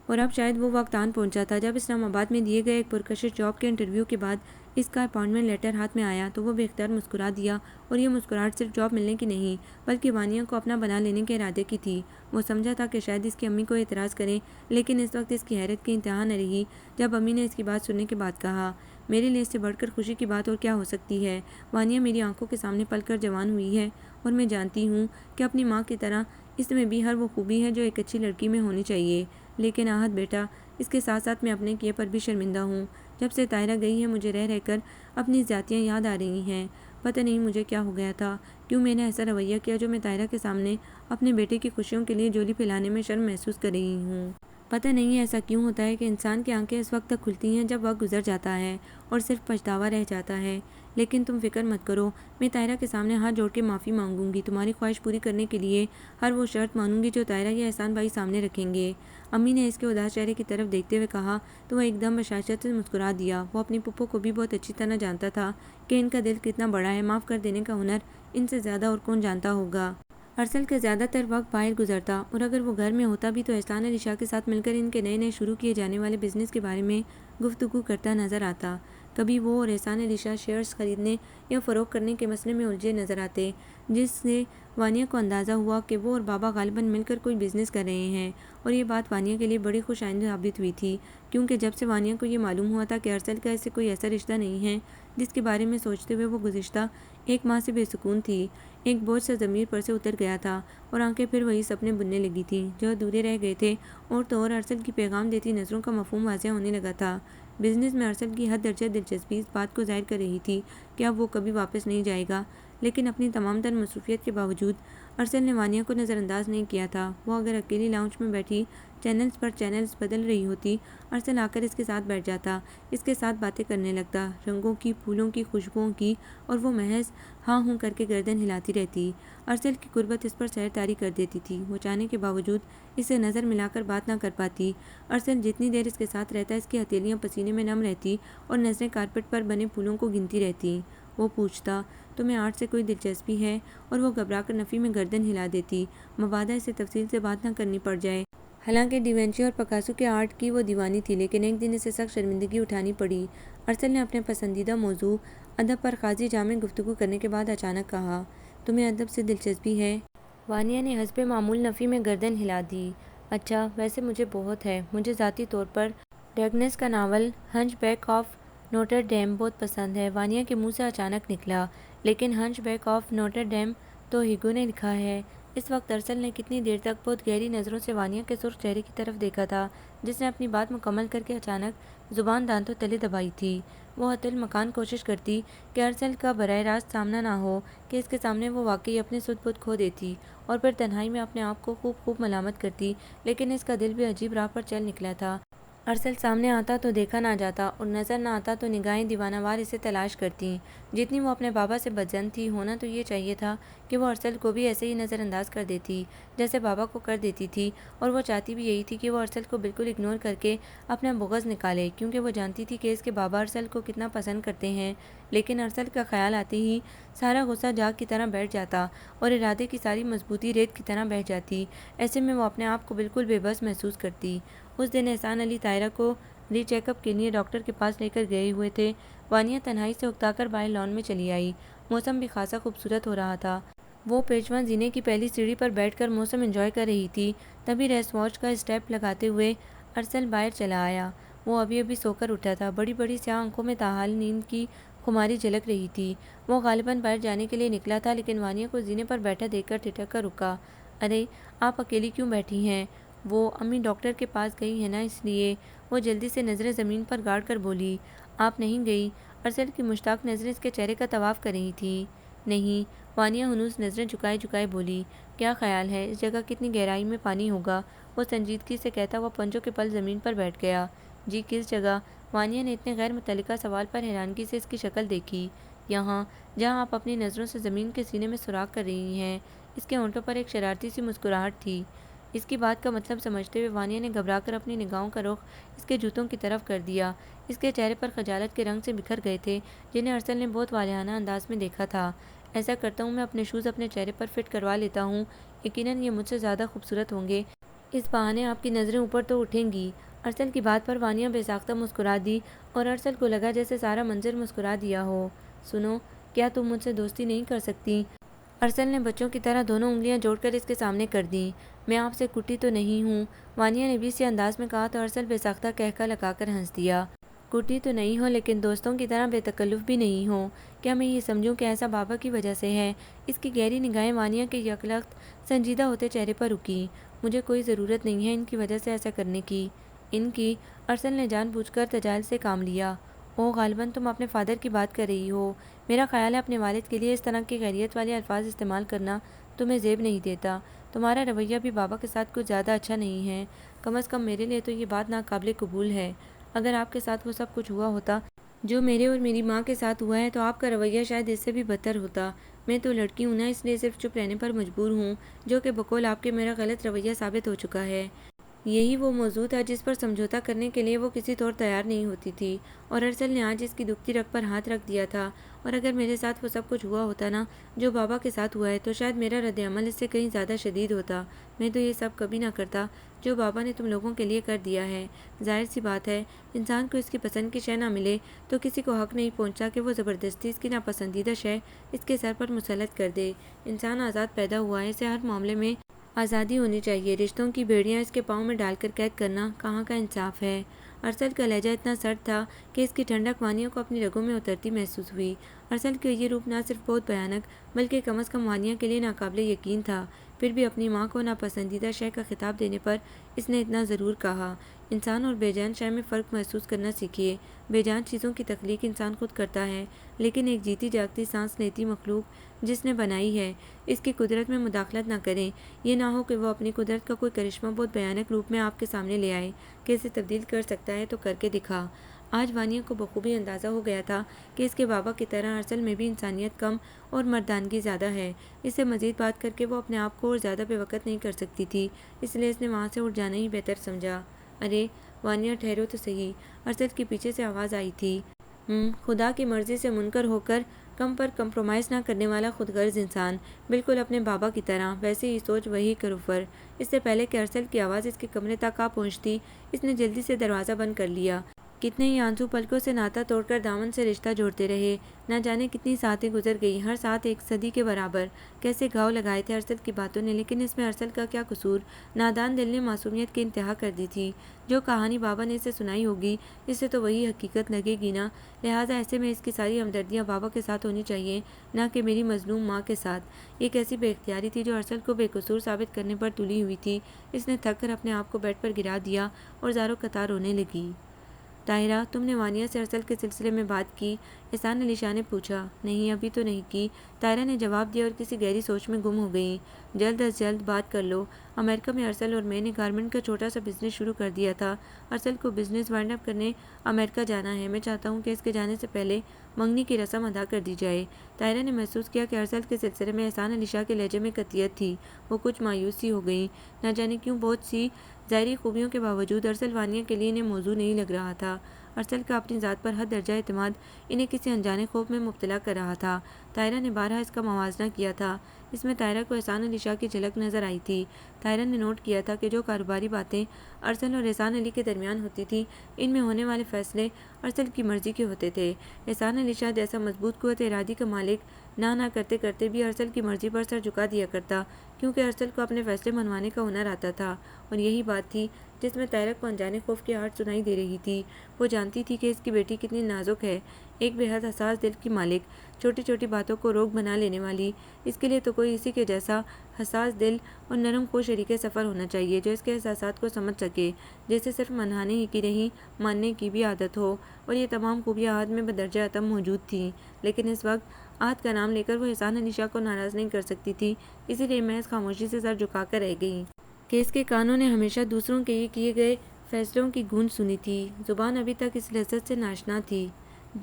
اور اب شاید وہ وقت آن پہنچا تھا جب اسلام آباد میں دیے گئے ایک پرکشش جاب کے انٹرویو کے بعد اس کا اپائنٹمنٹ لیٹر ہاتھ میں آیا تو وہ بے اختیار مسکرا دیا، اور یہ مسکراہٹ صرف جاب ملنے کی نہیں بلکہ وانیہ کو اپنا بنا لینے کے ارادے کی تھی۔ وہ سمجھا تھا کہ شاید اس کی امی کو اعتراض کریں، لیکن اس وقت اس کی حیرت کی انتہا نہ رہی جب امی نے اس کی بات سننے کے بعد کہا، میرے لیے اس سے بڑھ کر خوشی کی بات اور کیا ہو سکتی ہے؟ وانیہ میری آنکھوں کے سامنے پل کر جوان ہوئی ہے، اور میں جانتی ہوں کہ اپنی ماں کی طرح اس میں بھی ہر وہ خوبی ہے جو ایک اچھی لڑکی میں ہونی چاہیے۔ لیکن احد بیٹا، اس کے ساتھ ساتھ میں اپنے کیے پر بھی شرمندہ ہوں۔ جب سے طاہرہ گئی ہے مجھے رہ رہ کر اپنی زیادتیاں یاد آ رہی ہیں۔ پتہ نہیں مجھے کیا ہو گیا تھا، کیوں میں نے ایسا رویہ کیا جو میں طاہرہ کے سامنے اپنے بیٹے کی خوشیوں کے لیے جولی پھیلانے میں شرم محسوس کر رہی ہوں۔ پتہ نہیں ایسا کیوں ہوتا ہے کہ انسان کی آنکھیں اس وقت تک کھلتی ہیں جب وقت گزر جاتا ہے اور صرف پچھتاوا رہ جاتا ہے۔ لیکن تم فکر مت کرو، میں طاہرہ کے سامنے ہاتھ جوڑ کے معافی مانگوں گی، تمہاری خواہش پوری کرنے کے لیے ہر وہ شرط مانوں گی جو طاہرہ یا احسان بھائی سامنے رکھیں گے۔ امی نے اس کے اداس چہرے کی طرف دیکھتے ہوئے کہا تو وہ ایک دم بشاشت سے مسکرا دیا۔ وہ اپنی پھپھو کو بھی بہت اچھی طرح جانتا تھا کہ ان کا دل کتنا بڑا ہے، معاف کر دینے کا ہنر ان سے زیادہ اور کون جانتا ہوگا۔ ارسل کا زیادہ تر وقت باہر گزرتا اور اگر وہ گھر میں ہوتا بھی تو احسان علی شاہ کے ساتھ مل کر ان کے نئے نئے شروع کیے جانے والے بزنس کے بارے میں گفتگو کرتا نظر آتا۔ کبھی وہ اور احسان علی شاہ شیئرز خریدنے یا فروخت کرنے کے مسئلے میں الجھے نظر آتے، جس سے وانیہ کو اندازہ ہوا کہ وہ اور بابا غالباً مل کر کوئی بزنس کر رہے ہیں، اور یہ بات وانیہ کے لیے بڑی خوش آئند ثابت ہوئی تھی، کیونکہ جب سے وانیہ کو یہ معلوم ہوا تھا کہ ارسل کا اس سے کوئی ایسا رشتہ نہیں ہے جس کے بارے میں سوچتے ہوئے وہ گزشتہ ایک ماہ سے بے سکون تھی، ایک بوجھ سا ضمیر پر سے اتر گیا تھا اور آنکھیں پھر وہی سپنے بننے لگی تھیں جو ادھورے رہ گئے تھے، اور تو اور ارسل کی پیغام دیتی نظروں کا مفہوم واضح ہونے لگا تھا۔ بزنس میں ارسل کی حد درجہ دلچسپی اس بات کو ظاہر کر رہی تھی کہ اب وہ کبھی واپس نہیں جائے گا، لیکن اپنی تمام تر مصروفیت کے باوجود ارسل نے وانیہ کو نظر انداز نہیں کیا تھا۔ وہ اگر اکیلی لاؤنج میں بیٹھی چینلز پر چینلز بدل رہی ہوتی، ارسل آ کر اس کے ساتھ بیٹھ جاتا، اس کے ساتھ باتیں کرنے لگتا، رنگوں کی، پھولوں کی، خوشبوؤں کی، اور وہ محض ہاں ہوں کر کے گردن ہلاتی رہتی۔ ارسل کی قربت اس پر سیر طاری کر دیتی تھی، وہ چاہنے کے باوجود اس سے نظر ملا کر بات نہ کر پاتی۔ ارسل جتنی دیر اس کے ساتھ رہتا اس کی ہتھیلیاں پسینے میں نم رہتی اور نظریں کارپٹ پر بنے پھولوں کو گنتی رہتی۔ وہ پوچھتا تمہیں آرٹ سے کوئی دلچسپی ہے، اور وہ گھبرا کر نفی میں گردن ہلا دیتی، مبادا اسے تفصیل سے بات نہ کرنی پڑ جائے۔ حالانکہ ڈیوینچی اور پکاسو کے آرٹ کی وہ دیوانی تھی، لیکن ایک دن اسے سخت شرمندگی اٹھانی پڑی۔ ارسل نے اپنے پسندیدہ موضوع ادب پر خاصی جامع گفتگو کرنے کے بعد اچانک کہا تمہیں ادب سے دلچسپی ہے؟ وانیہ نے حسب معمول نفی میں گردن ہلا دی۔ اچھا، ویسے مجھے بہت ہے، مجھے ذاتی طور پر ڈگنس کا novel hunchback of Notre Dame بہت پسند ہے۔ وانیہ کے منہ سے اچانک نکلا، لیکن ہنچ بیک آف نوٹر ڈیم تو ہیگو نے لکھا ہے۔ اس وقت ارسل نے کتنی دیر تک بہت گہری نظروں سے وانیہ کے سرخ چہرے کی طرف دیکھا تھا، جس نے اپنی بات مکمل کر کے اچانک زبان دانتوں تلے دبائی تھی۔ وہ حتی المکان کوشش کرتی کہ ارسل کا براہ راست سامنا نہ ہو، کہ اس کے سامنے وہ واقعی اپنے سدھ بدھ کھو دیتی اور پھر تنہائی میں اپنے آپ کو خوب ملامت کرتی، لیکن اس کا دل بھی عجیب راہ پر چل نکلا تھا۔ ارسل سامنے آتا تو دیکھا نہ جاتا اور نظر نہ آتا تو نگاہیں دیوانہ وار اسے تلاش کرتیں۔ جتنی وہ اپنے بابا سے بدظن تھی، ہونا تو یہ چاہیے تھا کہ وہ ارسل کو بھی ایسے ہی نظر انداز کر دیتی جیسے بابا کو کر دیتی تھی، اور وہ چاہتی بھی یہی تھی کہ وہ ارسل کو بالکل اگنور کر کے اپنا بغض نکالے، کیونکہ وہ جانتی تھی کہ اس کے بابا ارسل کو کتنا پسند کرتے ہیں۔ لیکن ارسل کا خیال آتے ہی سارا غصہ جاگ کی طرح بیٹھ جاتا اور ارادے کی ساری مضبوطی ریت کی طرح بہہ جاتی۔ ایسے میں وہ اپنے آپ کو بالکل بے بس محسوس کرتی۔ اس دن احسان علی طاہرہ کو ری چیک اپ کے لیے ڈاکٹر کے پاس لے کر گئے ہوئے تھے۔ وانیہ تنہائی سے اکتا کر باہر لان میں چلی آئی۔ موسم بھی خاصا خوبصورت ہو رہا تھا۔ وہ پیشواں زینے کی پہلی سیڑھی پر بیٹھ کر موسم انجوائے کر رہی تھی، تبھی ریسٹ واچ کا اسٹیپ لگاتے ہوئے ارسل باہر چلا آیا۔ وہ ابھی سو کر اٹھا تھا، بڑی بڑی سیاہ آنکھوں میں تاحال نیند کی خماری جھلک رہی تھی۔ وہ غالباً باہر جانے کے لیے نکلا تھا، لیکن وانیہ کو زینے پر بیٹھا دیکھ کر ٹھٹک کر رکا۔ ارے آپ اکیلی کیوں بیٹھی ہیں؟ وہ امی ڈاکٹر کے پاس گئی ہیں نا، اس لیے۔ وہ جلدی سے نظریں زمین پر گاڑ کر بولی۔ آپ نہیں گئی؟ ارسل کی مشتاق نظریں اس کے چہرے کا طواف کر رہی تھیں۔ نہیں، وانیہ ہنوز نظریں جھکائے بولی۔ کیا خیال ہے اس جگہ کتنی گہرائی میں پانی ہوگا؟ وہ سنجیدگی سے کہتا ہوا پنجوں کے پل زمین پر بیٹھ گیا۔ جی کس جگہ؟ وانیہ نے اتنے غیر متعلقہ سوال پر حیرانگی سے اس کی شکل دیکھی۔ یہاں جہاں آپ اپنی نظروں سے زمین کے سینے میں سوراخ کر رہی ہیں۔ اس کے ہونٹوں پر ایک شرارتی سی مسکراہٹ تھی۔ اس کی بات کا مطلب سمجھتے ہوئے وانیہ نے گھبرا کر اپنی نگاہوں کا رخ اس کے جوتوں کی طرف کر دیا۔ اس کے چہرے پر خجالت کے رنگ سے بکھر گئے تھے، جنہیں ارسل نے بہت والہانہ انداز میں دیکھا تھا۔ ایسا کرتا ہوں، میں اپنے شوز اپنے چہرے پر فٹ کروا لیتا ہوں، یقیناً یہ مجھ سے زیادہ خوبصورت ہوں گے۔ اس بہانے آپ کی نظریں اوپر تو اٹھیں گی۔ ارسل کی بات پر وانیہ بے ساختہ مسکرا دی اور ارسل کو لگا جیسے سارا منظر مسکرا دیا ہو۔ سنو، کیا تم مجھ سے دوستی نہیں کر سکتی؟ ارسل نے بچوں کی طرح دونوں انگلیاں جوڑ کر اس کے سامنے کر دیں۔ میں آپ سے کٹی تو نہیں ہوں؟ وانیہ نے بھی اسی انداز میں کہا تو ارسل بے ساختہ قہقہ لگا کر ہنس دیا۔ کٹی تو نہیں ہو، لیکن دوستوں کی طرح بے تکلف بھی نہیں ہو۔ کیا میں یہ سمجھوں کہ ایسا بابا کی وجہ سے ہے؟ اس کی گہری نگاہیں وانیہ کے یکلخت سنجیدہ ہوتے چہرے پر رکی۔ مجھے کوئی ضرورت نہیں ہے ان کی وجہ سے ایسا کرنے کی۔ ان کی؟ ارسل نے جان بوجھ کر تجاہل سے کام لیا۔ اوہ، غالباً تم اپنے فادر کی بات کر رہی ہو۔ میرا خیال ہے اپنے والد کے لیے اس طرح کے خیریت والے الفاظ استعمال کرنا تمہیں زیب نہیں دیتا۔ تمہارا رویہ بھی بابا کے ساتھ کچھ زیادہ اچھا نہیں ہے، کم از کم میرے لیے تو یہ بات ناقابل قبول ہے۔ اگر آپ کے ساتھ وہ سب کچھ ہوا ہوتا جو میرے اور میری ماں کے ساتھ ہوا ہے تو آپ کا رویہ شاید اس سے بھی بدتر ہوتا۔ میں تو لڑکی ہوں نا، اس لیے صرف چپ رہنے پر مجبور ہوں، جو کہ بقول آپ کے میرا غلط رویہ ثابت ہو چکا ہے۔ یہی وہ موضوع تھا جس پر سمجھوتہ کرنے کے لیے وہ کسی طور تیار نہیں ہوتی تھی، اور ارسل نے آج اس کی دکھتی رگ پر ہاتھ رکھ دیا تھا۔ اور اگر میرے ساتھ وہ سب کچھ ہوا ہوتا نا جو بابا کے ساتھ ہوا ہے تو شاید میرا رد عمل اس سے کہیں زیادہ شدید ہوتا۔ میں تو یہ سب کبھی نہ کرتا جو بابا نے تم لوگوں کے لیے کر دیا ہے۔ ظاہر سی بات ہے، انسان کو اس کی پسند کی شے نہ ملے تو کسی کو حق نہیں پہنچتا کہ وہ زبردستی اس کی ناپسندیدہ شے اس کے سر پر مسلط کر دے۔ انسان آزاد پیدا ہوا ہے، اسے ہر معاملے میں آزادی ہونی چاہیے۔ رشتوں کی بیڑیاں اس کے پاؤں میں ڈال کر قید کرنا کہاں کا انصاف ہے؟ ارسل کا لہجہ اتنا سرد تھا کہ اس کی ٹھنڈک وانیہ کو اپنی رگوں میں اترتی محسوس ہوئی۔ ارسل کا یہ روپ نہ صرف بہت بھیانک بلکہ کم از کم وانیہ کے لیے ناقابل یقین تھا۔ پھر بھی اپنی ماں کو ناپسندیدہ شے کا خطاب دینے پر اس نے اتنا ضرور کہا، انسان اور بے جان شے میں فرق محسوس کرنا سیکھیے۔ بے جان چیزوں کی تخلیق انسان خود کرتا ہے، لیکن ایک جیتی جاگتی سانس لیتی مخلوق جس نے بنائی ہے اس کی قدرت میں مداخلت نہ کریں۔ یہ نہ ہو کہ وہ اپنی قدرت کا کوئی کرشمہ بہت بھیانک روپ میں آپ کے سامنے لے آئے کہ اسے تبدیل کر سکتا ہے تو کر کے دکھا۔ آج وانیہ کو بخوبی اندازہ ہو گیا تھا کہ اس کے بابا کی طرح ارسل میں بھی انسانیت کم اور مردانگی زیادہ ہے۔ اس سے مزید بات کر کے وہ اپنے آپ کو اور زیادہ بے وقت نہیں کر سکتی تھی، اس لیے اس نے وہاں سے اٹھ جانا ہی بہتر سمجھا۔ ارے وانیہ، ٹھہرو تو صحیح، ارسل کی پیچھے سے آواز آئی تھی۔ خدا کی مرضی سے منکر ہو کر کم پر کمپرومائز نہ کرنے والا خود غرض انسان، بالکل اپنے بابا کی طرح، ویسے ہی سوچ وہی کروفر۔ اس سے پہلے کہ ارسل کی آواز اس کے کمرے تک آ پہنچتی، اس نے جلدی سے دروازہ بند کر لیا۔ کتنے ہی آنسو پلکوں سے ناتا توڑ کر دامن سے رشتہ جوڑتے رہے، نہ جانے کتنی ساعتیں گزر گئی، ہر ساتھ ایک صدی کے برابر۔ کیسے گھاؤ لگائے تھے ارسل کی باتوں نے، لیکن اس میں ارسل کا کیا قصور؟ نادان دل نے معصومیت کی انتہا کر دی تھی۔ جو کہانی بابا نے اسے سنائی ہوگی اس سے تو وہی حقیقت لگے گی نا، لہٰذا ایسے میں اس کی ساری ہمدردیاں بابا کے ساتھ ہونی چاہیے، نہ کہ میری مظلوم ماں کے ساتھ۔ یہ کیسی بے اختیاری تھی جو ارسل کو بے قصور ثابت کرنے پر تلی ہوئی تھی۔ اس نے تھک کر اپنے آپ کو بیڈ پر گرا دیا اور زاروں قطار رونے لگی۔ طاہرہ، تم نے وانیہ سے ارسل کے سلسلے میں بات کی؟ احسان علی شاہ نے پوچھا۔ نہیں، ابھی تو نہیں کی، طاہرہ نے جواب دیا اور کسی گہری سوچ میں گم ہو گئی۔ جلد از جلد بات کر لو۔ امریکہ میں ارسل اور میں نے گارمنٹ کا چھوٹا سا بزنس شروع کر دیا تھا۔ ارسل کو بزنس وائنڈ اپ کرنے امریکہ جانا ہے۔ میں چاہتا ہوں کہ اس کے جانے سے پہلے منگنی کی رسم ادا کر دی جائے۔ طاہرہ نے محسوس کیا کہ ارسل کے سلسلے میں احسان علی شاہ کے لہجے میں قطعیت تھی۔ وہ کچھ مایوس سی ہو گئی، نہ جانے کیوں بہت سی ظاہری خوبیوں کے باوجود ارسل وانیہ کے لیے انہیں موزوں نہیں لگ رہا تھا۔ ارسل کا اپنی ذات پر حد درجہ اعتماد انہیں کسی انجانے خوف میں مبتلا کر رہا تھا۔ طاہرہ نے بارہا اس کا موازنہ کیا تھا۔ اس میں طاہرہ کو احسان علی شاہ کی جھلک نظر آئی تھی۔ طاہرہ نے نوٹ کیا تھا کہ جو کاروباری باتیں ارسل اور احسان علی کے درمیان ہوتی تھیں، ان میں ہونے والے فیصلے ارسل کی مرضی کے ہوتے تھے۔ احسان علی شاہ جیسا مضبوط قوت ارادی کا مالک نہ کرتے کرتے بھی ارسل کی مرضی پر سر جھکا دیا کرتا، کیونکہ ارسل کو اپنے فیصلے منوانے کا ہنر آتا تھا۔ اور یہی بات تھی جس میں طاہرہ کو انجانے خوف کی آہٹ سنائی دے رہی تھی۔ وہ جانتی تھی کہ اس کی بیٹی کتنی نازک ہے، ایک بے حد حساس دل کی مالک، چھوٹی چھوٹی باتوں کو روگ بنا لینے والی۔ اس کے لیے تو کوئی اسی کے جیسا حساس دل اور نرم خو شریک سفر ہونا چاہیے جو اس کے احساسات کو سمجھ سکے، جیسے صرف منانے ہی کی نہیں ماننے کی بھی عادت ہو۔ اور یہ تمام خوبیاں عہد میں بدرجہ اتم موجود تھیں، لیکن اس وقت عہد کا نام لے کر وہ احسان علی شاہ کو ناراض نہیں کر سکتی تھی، اسی لیے محض خاموشی سے سر جھکا کر رہ گئی کہ اس کے کانوں نے ہمیشہ دوسروں کے کیے گئے فیصلوں کی گونج سنی تھی، زبان ابھی تک اس لذت سے ناشنا تھی۔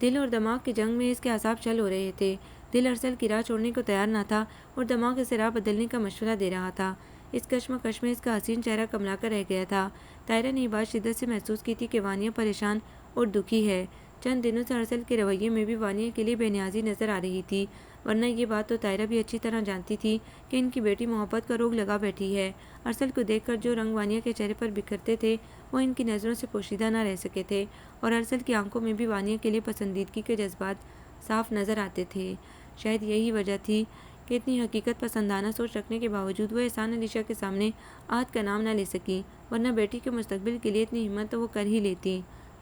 دل اور دماغ کی جنگ میں اس کے اعصاب چل ہو رہے تھے۔ دل ارسل کی راہ چھوڑنے کو تیار نہ تھا اور دماغ اسے راہ بدلنے کا مشورہ دے رہا تھا۔ اس کشمکش میں اس کا حسین چہرہ کملا کر رہ گیا تھا۔ طاہرہ نے یہ بات شدت سے محسوس کی تھی کہ وانیہ پریشان اور دکھی ہے۔ چند دنوں سے ارسل کے رویے میں بھی وانیہ کے لیے بے نیازی نظر آ رہی تھی، ورنہ یہ بات تو طاہرہ بھی اچھی طرح جانتی تھی کہ ان کی بیٹی محبت کا روگ لگا بیٹھی ہے۔ ارسل کو دیکھ کر جو رنگ وانیہ کے چہرے پر بکھرتے تھے وہ ان کی نظروں سے پوشیدہ نہ رہ سکے تھے، اور ارسل کی آنکھوں میں بھی وانیہ کے لیے پسندیدگی کے جذبات صاف نظر آتے تھے۔ شاید یہی وجہ تھی کہ اتنی حقیقت پسندانہ سوچ رکھنے کے باوجود وہ احسان علی شاہ کے سامنے عہد کا نام نہ لے سکی، ورنہ بیٹی کے مستقبل کے لیے اتنی ہمت تو وہ کر ہی لیتی۔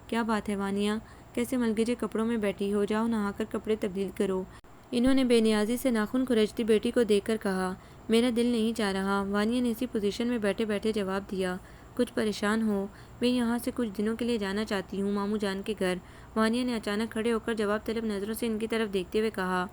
کیا بات ہے وانیہ، کیسے ملگجے کپڑوں میں بیٹھی ہو؟ جاؤ نہا کر کپڑے تبدیل کرو۔ انہوں نے بے نیازی سے ناخن کھرچتی بیٹی کو دیکھ کر کہا۔ میرا دل نہیں چاہ رہا، وانیہ نے اسی پوزیشن میں بیٹھے بیٹھے جواب دیا۔ کچھ پریشان ہو؟ میں یہاں سے کچھ دنوں کے لیے جانا چاہتی ہوں ماموں جان کے گھر۔ وانیہ نے اچانک کھڑے ہو کر جواب طلب نظروں سے ان کی طرف دیکھتے ہوئے کہا۔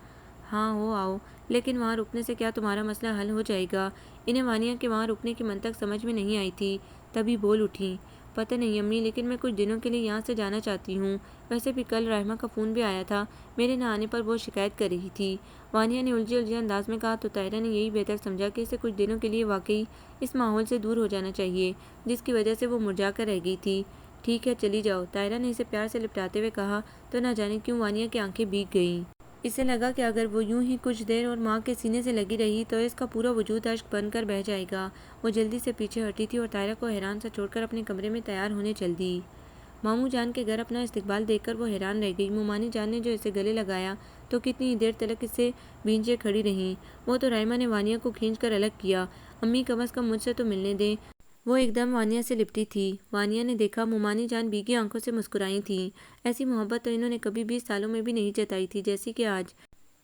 ہاں ہو آؤ، لیکن وہاں رکنے سے کیا تمہارا مسئلہ حل ہو جائے گا؟ انہیں وانیہ کے وہاں رکنے کی منطق سمجھ میں نہیں آئی تھی، تبھی بول اٹھیں۔ پتہ نہیں امی، لیکن میں کچھ دنوں کے لیے یہاں سے جانا چاہتی ہوں۔ ویسے بھی کل رحمہ کا فون بھی آیا تھا، میرے نہ آنے پر وہ شکایت کر رہی تھی۔ وانیہ نے الجھے انداز میں کہا تو طاہرہ نے یہی بہتر سمجھا کہ اسے کچھ دنوں کے لیے واقعی اس ماحول سے دور ہو جانا چاہیے جس کی وجہ سے وہ مرجھا کر رہ گئی تھی۔ ٹھیک ہے چلی جاؤ، طاہرہ نے اسے پیار سے لپٹاتے ہوئے کہا تو نہ جانے کیوں وانیہ کی آنکھیں بھیگ گئیں۔ اسے لگا کہ اگر وہ یوں ہی کچھ دیر اور ماں کے سینے سے لگی رہی تو اس کا پورا وجود اشک بن کر بہہ جائے گا۔ وہ جلدی سے پیچھے ہٹی تھی اور طاہرہ کو حیران سا چھوڑ کر اپنے کمرے میں تیار ہونے چل دی۔ ماموں جان کے گھر اپنا استقبال دیکھ کر وہ حیران رہ گئی۔ مومانی جان نے جو اسے گلے لگایا تو کتنی دیر تلک اس سے بھینجے کھڑی رہیں۔ وہ تو رحمہ نے وانیہ کو کھینچ کر الگ کیا۔ امی کم از کم مجھ سے تو ملنے دیں۔ وہ ایک دم وانیہ سے لپٹی تھی۔ وانیہ نے دیکھا مومانی جان بھیگی آنکھوں سے مسکرائی تھیں۔ ایسی محبت تو انہوں نے کبھی 20 سالوں میں بھی نہیں جتائی تھی جیسی کہ آج۔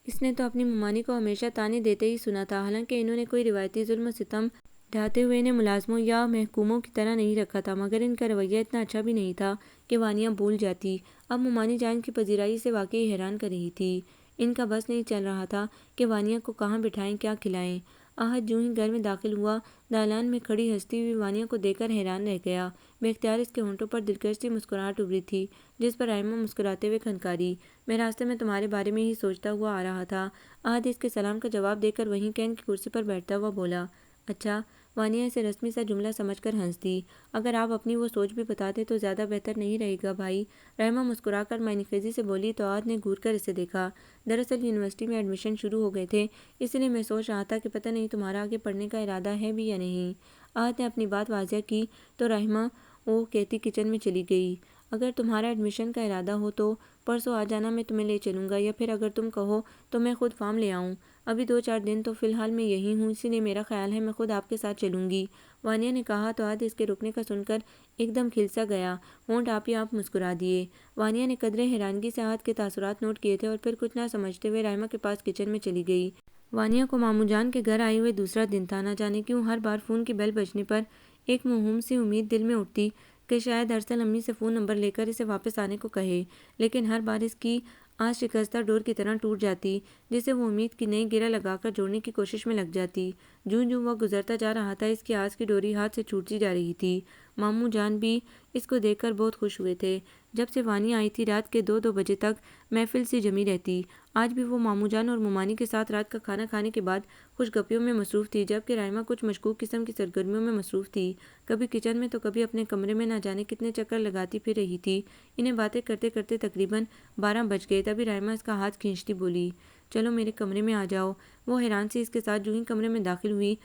اس نے تو اپنی مومانی کو ہمیشہ طعنے دیتے ہی سنا تھا، حالانکہ انہوں نے کوئی روایتی ظلم و ستم ڈھاتے ہوئے انہیں ملازموں یا محکوموں کی طرح نہیں رکھا تھا، مگر ان کا رویہ اتنا اچھا بھی نہیں تھا کہ وانیہ بھول جاتی۔ اب مومانی جان کی پذیرائی سے واقعی حیران کر رہی تھی۔ ان کا بس نہیں چل رہا تھا کہ وانیہ کو کہاں بٹھائیں، کیا کھلائیں۔ احد جوں ہی گھر میں داخل ہوا، دالان میں کھڑی ہنستی ہوئی وانیہ کو دیکھ کر حیران رہ گیا۔ بے اختیار اس کے ہونٹوں پر دلکش سی مسکراہٹ ابھری تھی، جس پر رحمہ مسکراتے ہوئے کھنکاری، میں راستے میں تمہارے بارے میں ہی سوچتا ہوا آ رہا تھا۔ احد اس کے سلام کا جواب دے کر وہیں کین کی کرسی پر بیٹھتا ہوا بولا، اچھا۔ وانیہ اسے رسمی سا جملہ سمجھ کر ہنس دی۔ اگر آپ اپنی وہ سوچ بھی بتاتے تو زیادہ بہتر نہیں رہے گا بھائی؟ رحمہ مسکرا کر معنی خیزی سے بولی تو احد نے گھور کر اسے دیکھا۔ دراصل یونیورسٹی میں ایڈمیشن شروع ہو گئے تھے، اس لیے میں سوچ رہا تھا کہ پتہ نہیں تمہارا آگے پڑھنے کا ارادہ ہے بھی یا نہیں۔ احد نے اپنی بات واضح کی تو رحمہ وہ کہتی کچن میں چلی گئی۔ اگر تمہارا ایڈمیشن کا ارادہ ہو تو پرسوں آ جانا، میں تمہیں لے چلوں گا، یا پھر اگر تم کہو تو میں خود فارم لے آؤں۔ ابھی 2-4 دن تو فی الحال میں یہی ہوں، اسی لیے میرا خیال ہے میں خود آپ کے ساتھ چلوں گی، وانیہ نے کہا تو احد اس کے رکنے کا سن کر ایک دم کھل سا گیا، ہونٹ آپ ہی آپ مسکرا دیے۔ وانیہ نے قدرے حیرانگی سے احد کے تاثرات نوٹ کیے تھے اور پھر کچھ نہ سمجھتے ہوئے رحمہ کے پاس کچن میں چلی گئی۔ وانیہ کو ماموں جان کے گھر آئے ہوئے دوسرا دن تھا، نہ جانے کیوں ہر بار فون کی بیل بجنے پر ایک موہوم سی امید دل میں اٹھتی کہ شاید ارسل امی سے فون نمبر لے کر اسے واپس آنے کو کہے، لیکن ہر بار اس کی آس شکستہ ڈور کی طرح ٹوٹ جاتی، جسے وہ امید کی نئی گرہ لگا کر جوڑنے کی کوشش میں لگ جاتی۔ جوں جوں وہ گزرتا جا رہا تھا اس کی آس کی ڈوری ہاتھ سے چھوٹتی جا رہی تھی۔ ماموں جان بھی اس کو دیکھ کر بہت خوش ہوئے تھے۔ جب سے وانیہ آئی تھی رات کے 2-2 بجے تک محفل سی جمی رہتی۔ آج بھی وہ ماموں جان اور مومانی کے ساتھ رات کا کھانا کھانے کے بعد خوش گپیوں میں مصروف تھی، جبکہ رحمہ کچھ مشکوک قسم کی سرگرمیوں میں مصروف تھی، کبھی کچن میں تو کبھی اپنے کمرے میں نہ جانے کتنے چکر لگاتی پھر رہی تھی۔ انہیں باتیں کرتے کرتے تقریباً 12 بج گئے، تبھی رحمہ اس کا ہاتھ کھینچتی بولی، چلو میرے کمرے میں آ جاؤ۔ وہ حیران سی اس کے ساتھ جو ہی کمرے میں داخل ہوئی،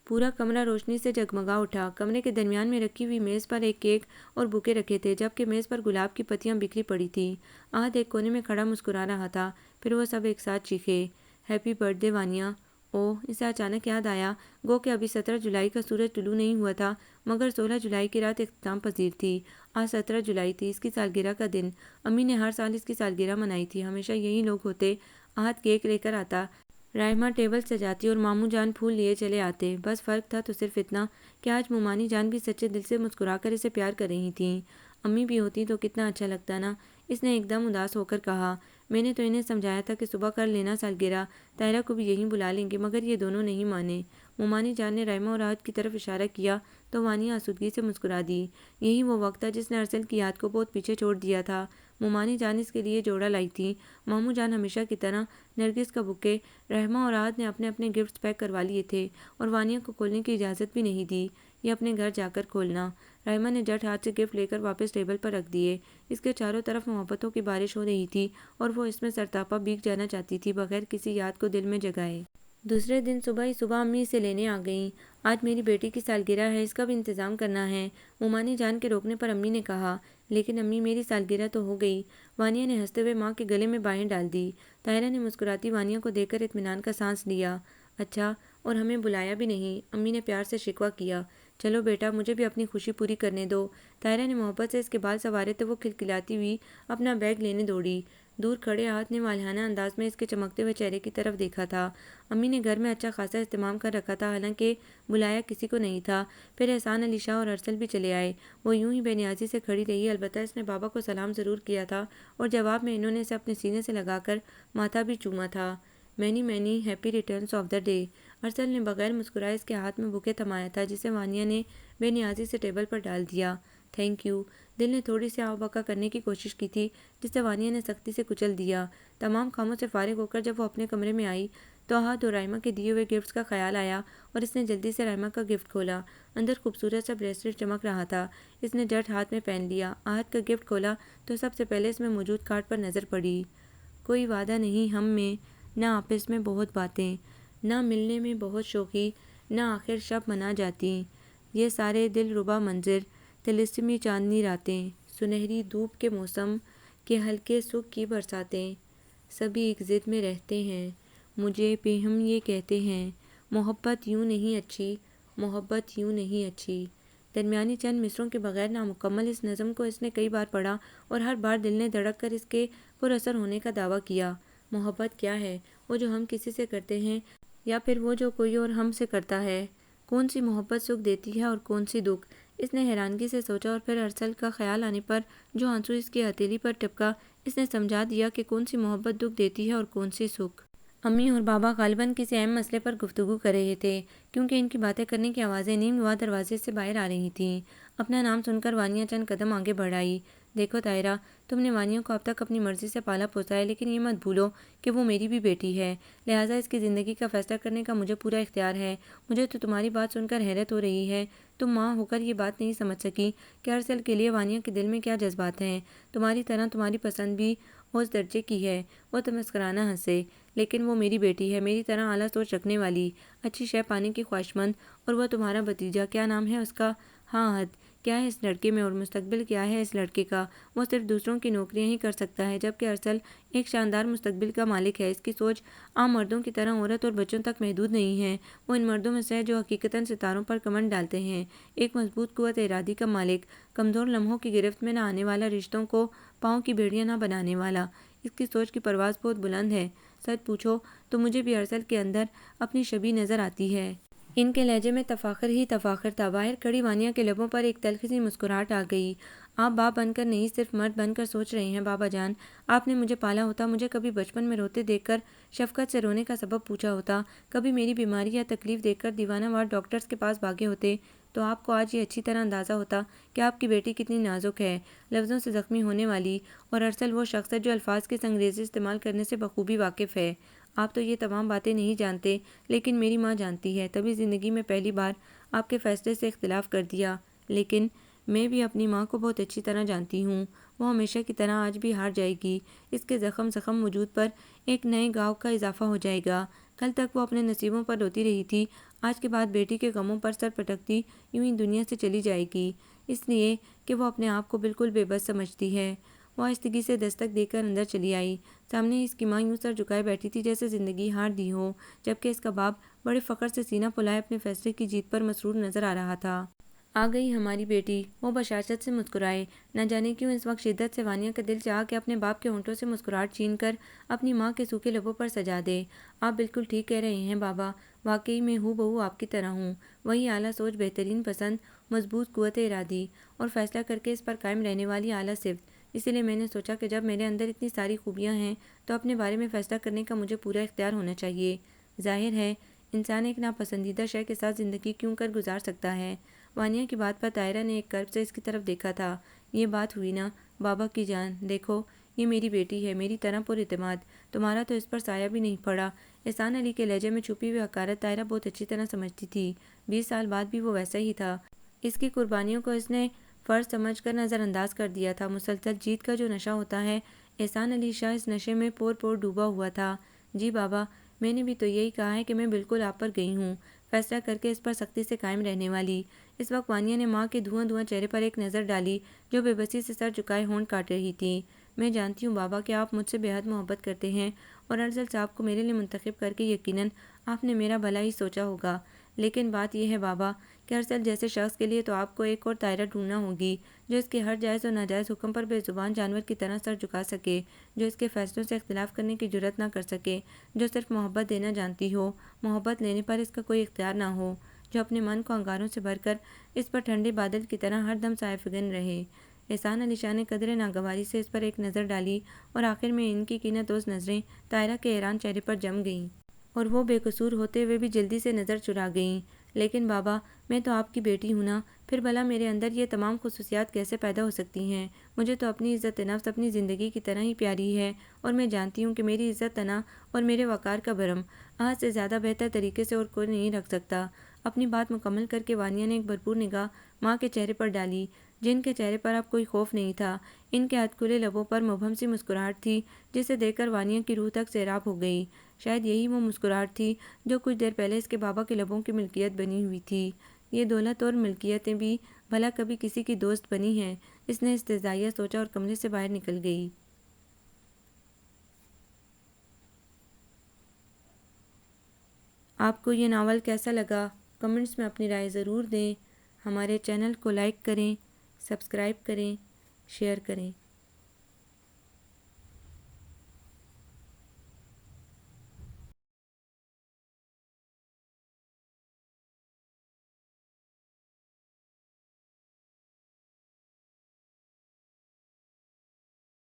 پورا کمرہ روشنی سے جگمگا اٹھا۔ کمرے کے درمیان میں رکھی ہوئی میز پر ایک کیک اور بوکے رکھے تھے، جبکہ میز پر گلاب کی پتیاں بکھری پڑی تھیں۔ احد ایک کونے میں کھڑا مسکرا رہا تھا، پھر وہ سب ایک ساتھ چیخے، ہیپی برتھ ڈے وانیہ۔ اوہ، اسے اچانک یاد آیا، گو کہ ابھی 17 جولائی کا سورج طلوع نہیں ہوا تھا، مگر 16 جولائی کی رات اختتام پذیر تھی۔ آج 17 جولائی تھی، اس کی سالگرہ کا دن۔ امی نے ہر سال اس کی سالگرہ منائی تھی، ہمیشہ یہی لوگ ہوتے۔ احد کیک لے کر آتا، رحمہ ٹیبل سجاتی اور ماموں جان پھول لیے چلے آتے۔ بس فرق تھا تو صرف اتنا کہ آج مومانی جان بھی سچے دل سے مسکرا کر اسے پیار کر رہی تھیں۔ امی بھی ہوتی تو کتنا اچھا لگتا نا، اس نے ایک دم اداس ہو کر کہا۔ میں نے تو انہیں سمجھایا تھا کہ صبح کر لینا سالگرہ، طاہرہ کو بھی یہیں بلا لیں گے، مگر یہ دونوں نہیں مانے۔ مومانی جان نے رحمہ اور احد کی طرف اشارہ کیا تو وانیہ آسودگی سے مسکرا دی۔ یہی وہ وقت تھا جس نے ارسل کی یاد کو بہت پیچھے چھوڑ دیا تھا۔ مومانی جان اس کے لیے جوڑا لائی تھی۔ ماموں جان ہمیشہ کی طرح نرگس کا بکے رحمہ اور احد نے اپنے اپنے گفٹس پیک کروا لیے تھے اور وانیہ کو کھولنے کی اجازت بھی نہیں دی، یہ اپنے گھر جا کر کھولنا۔ رحمہ نے جھٹ ہاتھ سے گفٹ لے کر واپس ٹیبل پر رکھ دیے۔ اس کے چاروں طرف محبتوں کی بارش ہو رہی تھی اور وہ اس میں سرتاپا بھیگ جانا چاہتی تھی بغیر کسی یاد کو دل میں جگائے۔ دوسرے دن صبح ہی صبح امی اسے لینے آ گئیں۔ آج میری بیٹی کی سالگرہ ہے، اس کا بھی انتظام کرنا ہے، مومانی جان کے روکنے پر امی نے کہا۔ لیکن امی میری سالگرہ تو ہو گئی، وانیہ نے ہنستے ہوئے ماں کے گلے میں بائیں ڈال دی۔ طاہرہ نے مسکراتی وانیہ کو دیکھ کر اطمینان کا سانس لیا۔ اچھا، اور ہمیں بلایا بھی نہیں، امی نے پیار سے شکوہ کیا۔ چلو بیٹا، مجھے بھی اپنی خوشی پوری کرنے دو۔ طاہرہ نے محبت سے اس کے بال سنوارے تو وہ کھلکھلاتی ہوئی اپنا بیگ لینے دوڑی۔ دور کھڑے احد نے والہانہ انداز میں اس کے چمکتے ہوئے چہرے کی طرف دیکھا تھا۔ امی نے گھر میں اچھا خاصا اہتمام کر رکھا تھا، حالانکہ بلایا کسی کو نہیں تھا۔ پھر احسان علی شاہ اور ارسل بھی چلے آئے۔ وہ یوں ہی بے نیازی سے کھڑی رہی، البتہ اس نے بابا کو سلام ضرور کیا تھا اور جواب میں انہوں نے اسے اپنے سینے سے لگا کر ماتھا بھی چوما تھا۔ Many many happy returns of the day. Arsal نے بغیر مسکرائے اس کے ہاتھ میں بوکے تھمایا تھا جسے وانیا نے بے نیازی سے ٹیبل پر ڈال دیا۔ Thank you. دل نے تھوڑی سی آو بکا کرنے کی کوشش کی تھی جسے وانیا نے سختی سے کچل دیا۔ تمام کاموں سے فارغ ہو کر جب وہ اپنے کمرے میں آئی تو احد اور رائمہ کے دیے ہوئے گفٹس کا خیال آیا اور اس نے جلدی سے رائمہ کا گفٹ کھولا۔ اندر خوبصورت سا بریسلیٹ چمک رہا تھا۔ اس نے جھٹ ہاتھ میں پہن لیا۔ احد کا گفٹ کھولا تو سب سے پہلے اس میں موجود کارڈ پر نظر پڑی۔ کوئی وعدہ نہیں ہم میں، نہ آپس میں بہت باتیں، نہ ملنے میں بہت شوخی، نہ آخر شب منا جاتی، یہ سارے دل ربا منظر، طلسمی چاندنی راتیں، سنہری دھوپ کے موسم کے ہلکے سکھ کی برساتیں، سبھی ایک ضد میں رہتے ہیں، مجھے بھی ہم یہ کہتے ہیں، محبت یوں نہیں اچھی، محبت یوں نہیں اچھی۔ درمیانی چند مصروں کے بغیر نامکمل اس نظم کو اس نے کئی بار پڑھا اور ہر بار دل نے دھڑک کر اس کے پر اثر ہونے کا دعویٰ کیا۔ محبت کیا ہے؟ وہ جو ہم کسی سے کرتے ہیں یا پھر وہ جو کوئی اور ہم سے کرتا ہے؟ کون سی محبت سکھ دیتی ہے اور کون سی دکھ؟ اس نے حیرانگی سے سوچا اور پھر ارسل کا خیال آنے پر جو آنسو اس کی ہتھیلی پر ٹپکا اس نے سمجھا دیا کہ کون سی محبت دکھ دیتی ہے اور کون سی سکھ۔ امی اور بابا غالباً کسی اہم مسئلے پر گفتگو کر رہے تھے کیونکہ ان کی باتیں کرنے کی آوازیں نیم نوا دروازے سے باہر آ رہی تھیں۔ اپنا نام سن کر وانیا چند قدم آگے بڑھ آئی۔ دیکھو طاہرہ، تم نے وانیا کو اب تک اپنی مرضی سے پالا پوسا ہے لیکن یہ مت بھولو کہ وہ میری بھی بیٹی ہے، لہٰذا اس کی زندگی کا فیصلہ کرنے کا مجھے پورا اختیار ہے۔ مجھے تو تمہاری بات سن کر حیرت ہو رہی ہے، تم ماں ہو کر یہ بات نہیں سمجھ سکی کہ ارسل کے لیے وانیا کے دل میں کیا جذبات ہیں۔ تمہاری طرح تمہاری پسند بھی اس درجے کی ہے۔ وہ تمسکرانہ ہنسے۔ لیکن وہ میری بیٹی ہے، میری طرح اعلیٰ سوچ رکھنے والی، اچھی شے پانے کی خواہشمند، اور وہ تمہارا بھتیجا، کیا نام ہے اس کا؟ ہاں احد۔ کیا ہے اس لڑکے میں اور مستقبل کیا ہے اس لڑکے کا؟ وہ صرف دوسروں کی نوکریاں ہی کر سکتا ہے جبکہ ارسل ایک شاندار مستقبل کا مالک ہے۔ اس کی سوچ عام مردوں کی طرح عورت اور بچوں تک محدود نہیں ہے۔ وہ ان مردوں میں سے ہے جو حقیقتاً ستاروں پر کمند ڈالتے ہیں۔ ایک مضبوط قوت ارادی کا مالک، کمزور لمحوں کی گرفت میں نہ آنے والا، رشتوں کو پاؤں کی بیڑیاں نہ بنانے والا۔ اس کی سوچ کی پرواز بہت بلند ہے۔ سچ پوچھو تو مجھے بھی ارسل کے اندر اپنی شبیہ نظر آتی ہے۔ ان کے لہجے میں تفاخر ہی تفاخر تھا۔ باہر کھڑی وانیا کے لبوں پر ایک تلخ سی مسکراہٹ آ گئی۔ آپ باپ بن کر نہیں صرف مرد بن کر سوچ رہے ہیں بابا جان۔ آپ نے مجھے پالا ہوتا، مجھے کبھی بچپن میں روتے دیکھ کر شفقت سے رونے کا سبب پوچھا ہوتا، کبھی میری بیماری یا تکلیف دیکھ کر دیوانہ وار ڈاکٹرز کے پاس بھاگے ہوتے تو آپ کو آج یہ اچھی طرح اندازہ ہوتا کہ آپ کی بیٹی کتنی نازک ہے، لفظوں سے زخمی ہونے والی، اور ارسل وہ شخص ہے جو الفاظ کی سنگریزی استعمال کرنے سے بخوبی واقف ہے۔ آپ تو یہ تمام باتیں نہیں جانتے لیکن میری ماں جانتی ہے، تبھی زندگی میں پہلی بار آپ کے فیصلے سے اختلاف کر دیا، لیکن میں بھی اپنی ماں کو بہت اچھی طرح جانتی ہوں، وہ ہمیشہ کی طرح آج بھی ہار جائے گی، اس کے زخم وجود پر ایک نئے گاؤ کا اضافہ ہو جائے گا۔ کل تک وہ اپنے نصیبوں پر روتی رہی تھی، آج کے بعد بیٹی کے غموں پر سر پٹکتی یوں ہی دنیا سے چلی جائے گی، اس لیے کہ وہ اپنے آپ کو بالکل بے بس سمجھتی ہے۔ وہ آہستگی سے دستک دے کر اندر چلی آئی۔ سامنے اس کی ماں یوں سر جھکائے بیٹھی تھی جیسے زندگی ہار دی ہو، جبکہ اس کا باپ بڑے فخر سے سینہ پھلائے اپنے فیصلے کی جیت پر مسرور نظر آ رہا تھا۔ آ گئی ہماری بیٹی، وہ بشاشت سے مسکرائے۔ نہ جانے کیوں اس وقت شدت سے وانیا کا دل چاہا کہ اپنے باپ کے ہونٹوں سے مسکراہٹ چھین کر اپنی ماں کے سوکھے لبوں پر سجا دے۔ آپ بالکل ٹھیک کہہ رہے ہیں بابا، واقعی میں ہوں بہو آپ کی طرح ہوں، وہی اعلیٰ سوچ، بہترین پسند، مضبوط قوت ارادی اور فیصلہ کر کے اس پر قائم رہنے والی اعلیٰ صفت۔ اسی لیے میں نے سوچا کہ جب میرے اندر اتنی ساری خوبیاں ہیں تو اپنے بارے میں فیصلہ کرنے کا مجھے پورا اختیار ہونا چاہیے۔ ظاہر ہے انسان ایک ناپسندیدہ شے کے ساتھ زندگی کیوں کر گزار سکتا ہے۔ وانیا کی بات پر طاہرہ نے ایک کرب سے اس کی طرف دیکھا تھا۔ یہ بات ہوئی نا بابا کی جان، دیکھو یہ میری بیٹی ہے، میری طرح پر اعتماد، تمہارا تو اس پر سایہ بھی نہیں پڑا۔ احسان علی کے لہجے میں چھپی ہوئی حقارت طاہرہ بہت اچھی طرح سمجھتی تھی۔ 20 سال بعد بھی وہ ویسا ہی تھا۔ اس کی قربانیوں کو اس نے فرض سمجھ کر نظر انداز کر دیا تھا۔ مسلسل جیت کا جو نشہ ہوتا ہے، احسان علی شاہ اس نشے میں پور پور ڈوبا ہوا تھا۔ جی بابا، میں نے بھی تو یہی کہا ہے کہ میں بالکل آپ پر گئی ہوں، فیصلہ کر کے اس پر سختی سے قائم رہنے والی۔ اس وقت وانیا نے ماں کے دھواں چہرے پر ایک نظر ڈالی جو بے بسی سے سر جھکائے ہونٹ کاٹ رہی تھی۔ میں جانتی ہوں بابا کہ آپ مجھ سے بے حد محبت کرتے ہیں اور ارسل صاحب کو میرے لیے منتخب کر کے یقیناً آپ نے میرا بھلا ہی سوچا ہوگا، لیکن بات یہ ہے بابا کہ ارسل جیسے شخص کے لیے تو آپ کو ایک اور طاہرہ ڈھونڈنا ہوگی جو اس کے ہر جائز اور ناجائز حکم پر بے زبان جانور کی طرح سر جھکا سکے، جو اس کے فیصلوں سے اختلاف کرنے کی جرات نہ کر سکے، جو صرف محبت دینا جانتی ہو، محبت لینے پر اس کا کوئی اختیار نہ ہو، جو اپنے من کو انگاروں سے بھر کر اس پر ٹھنڈے بادل کی طرح ہر دم سایہ فگن رہے۔ احسان علی شاہ نے قدر ناگواری سے اس پر ایک نظر ڈالی اور آخر میں ان کی کینتوز نظریں طاہرہ کے حیران چہرے پر جم گئیں اور وہ بے قصور ہوتے ہوئے بھی جلدی سے نظر چرا گئیں۔ لیکن بابا، میں تو آپ کی بیٹی ہوں نا، پھر بھلا میرے اندر یہ تمام خصوصیات کیسے پیدا ہو سکتی ہیں؟ مجھے تو اپنی عزت نفس اپنی زندگی کی طرح ہی پیاری ہے، اور میں جانتی ہوں کہ میری عزت نا اور میرے وقار کا بھرم آج سے زیادہ بہتر طریقے سے اور کوئی نہیں رکھ سکتا۔ اپنی بات مکمل کر کے وانیہ نے ایک بھرپور نگاہ ماں کے چہرے پر ڈالی، جن کے چہرے پر اب کوئی خوف نہیں تھا۔ ان کے ہتھ کھلے لبوں پر مبہم سی مسکراہٹ تھی، جسے دیکھ کر وانیہ کی روح تک سیراب ہو گئی۔ شاید یہی وہ مسکراہٹ تھی جو کچھ دیر پہلے اس کے بابا کے لبوں کی ملکیت بنی ہوئی تھی۔ یہ دولت اور ملکیتیں بھی بھلا کبھی کسی کی دوست بنی ہیں؟ اس نے استہزائیہ سوچا اور کمرے سے باہر نکل گئی۔ آپ کو یہ ناول کیسا لگا؟ کمنٹس میں اپنی رائے ضرور دیں۔ ہمارے چینل کو لائک کریں، سبسکرائب کریں، شیئر کریں۔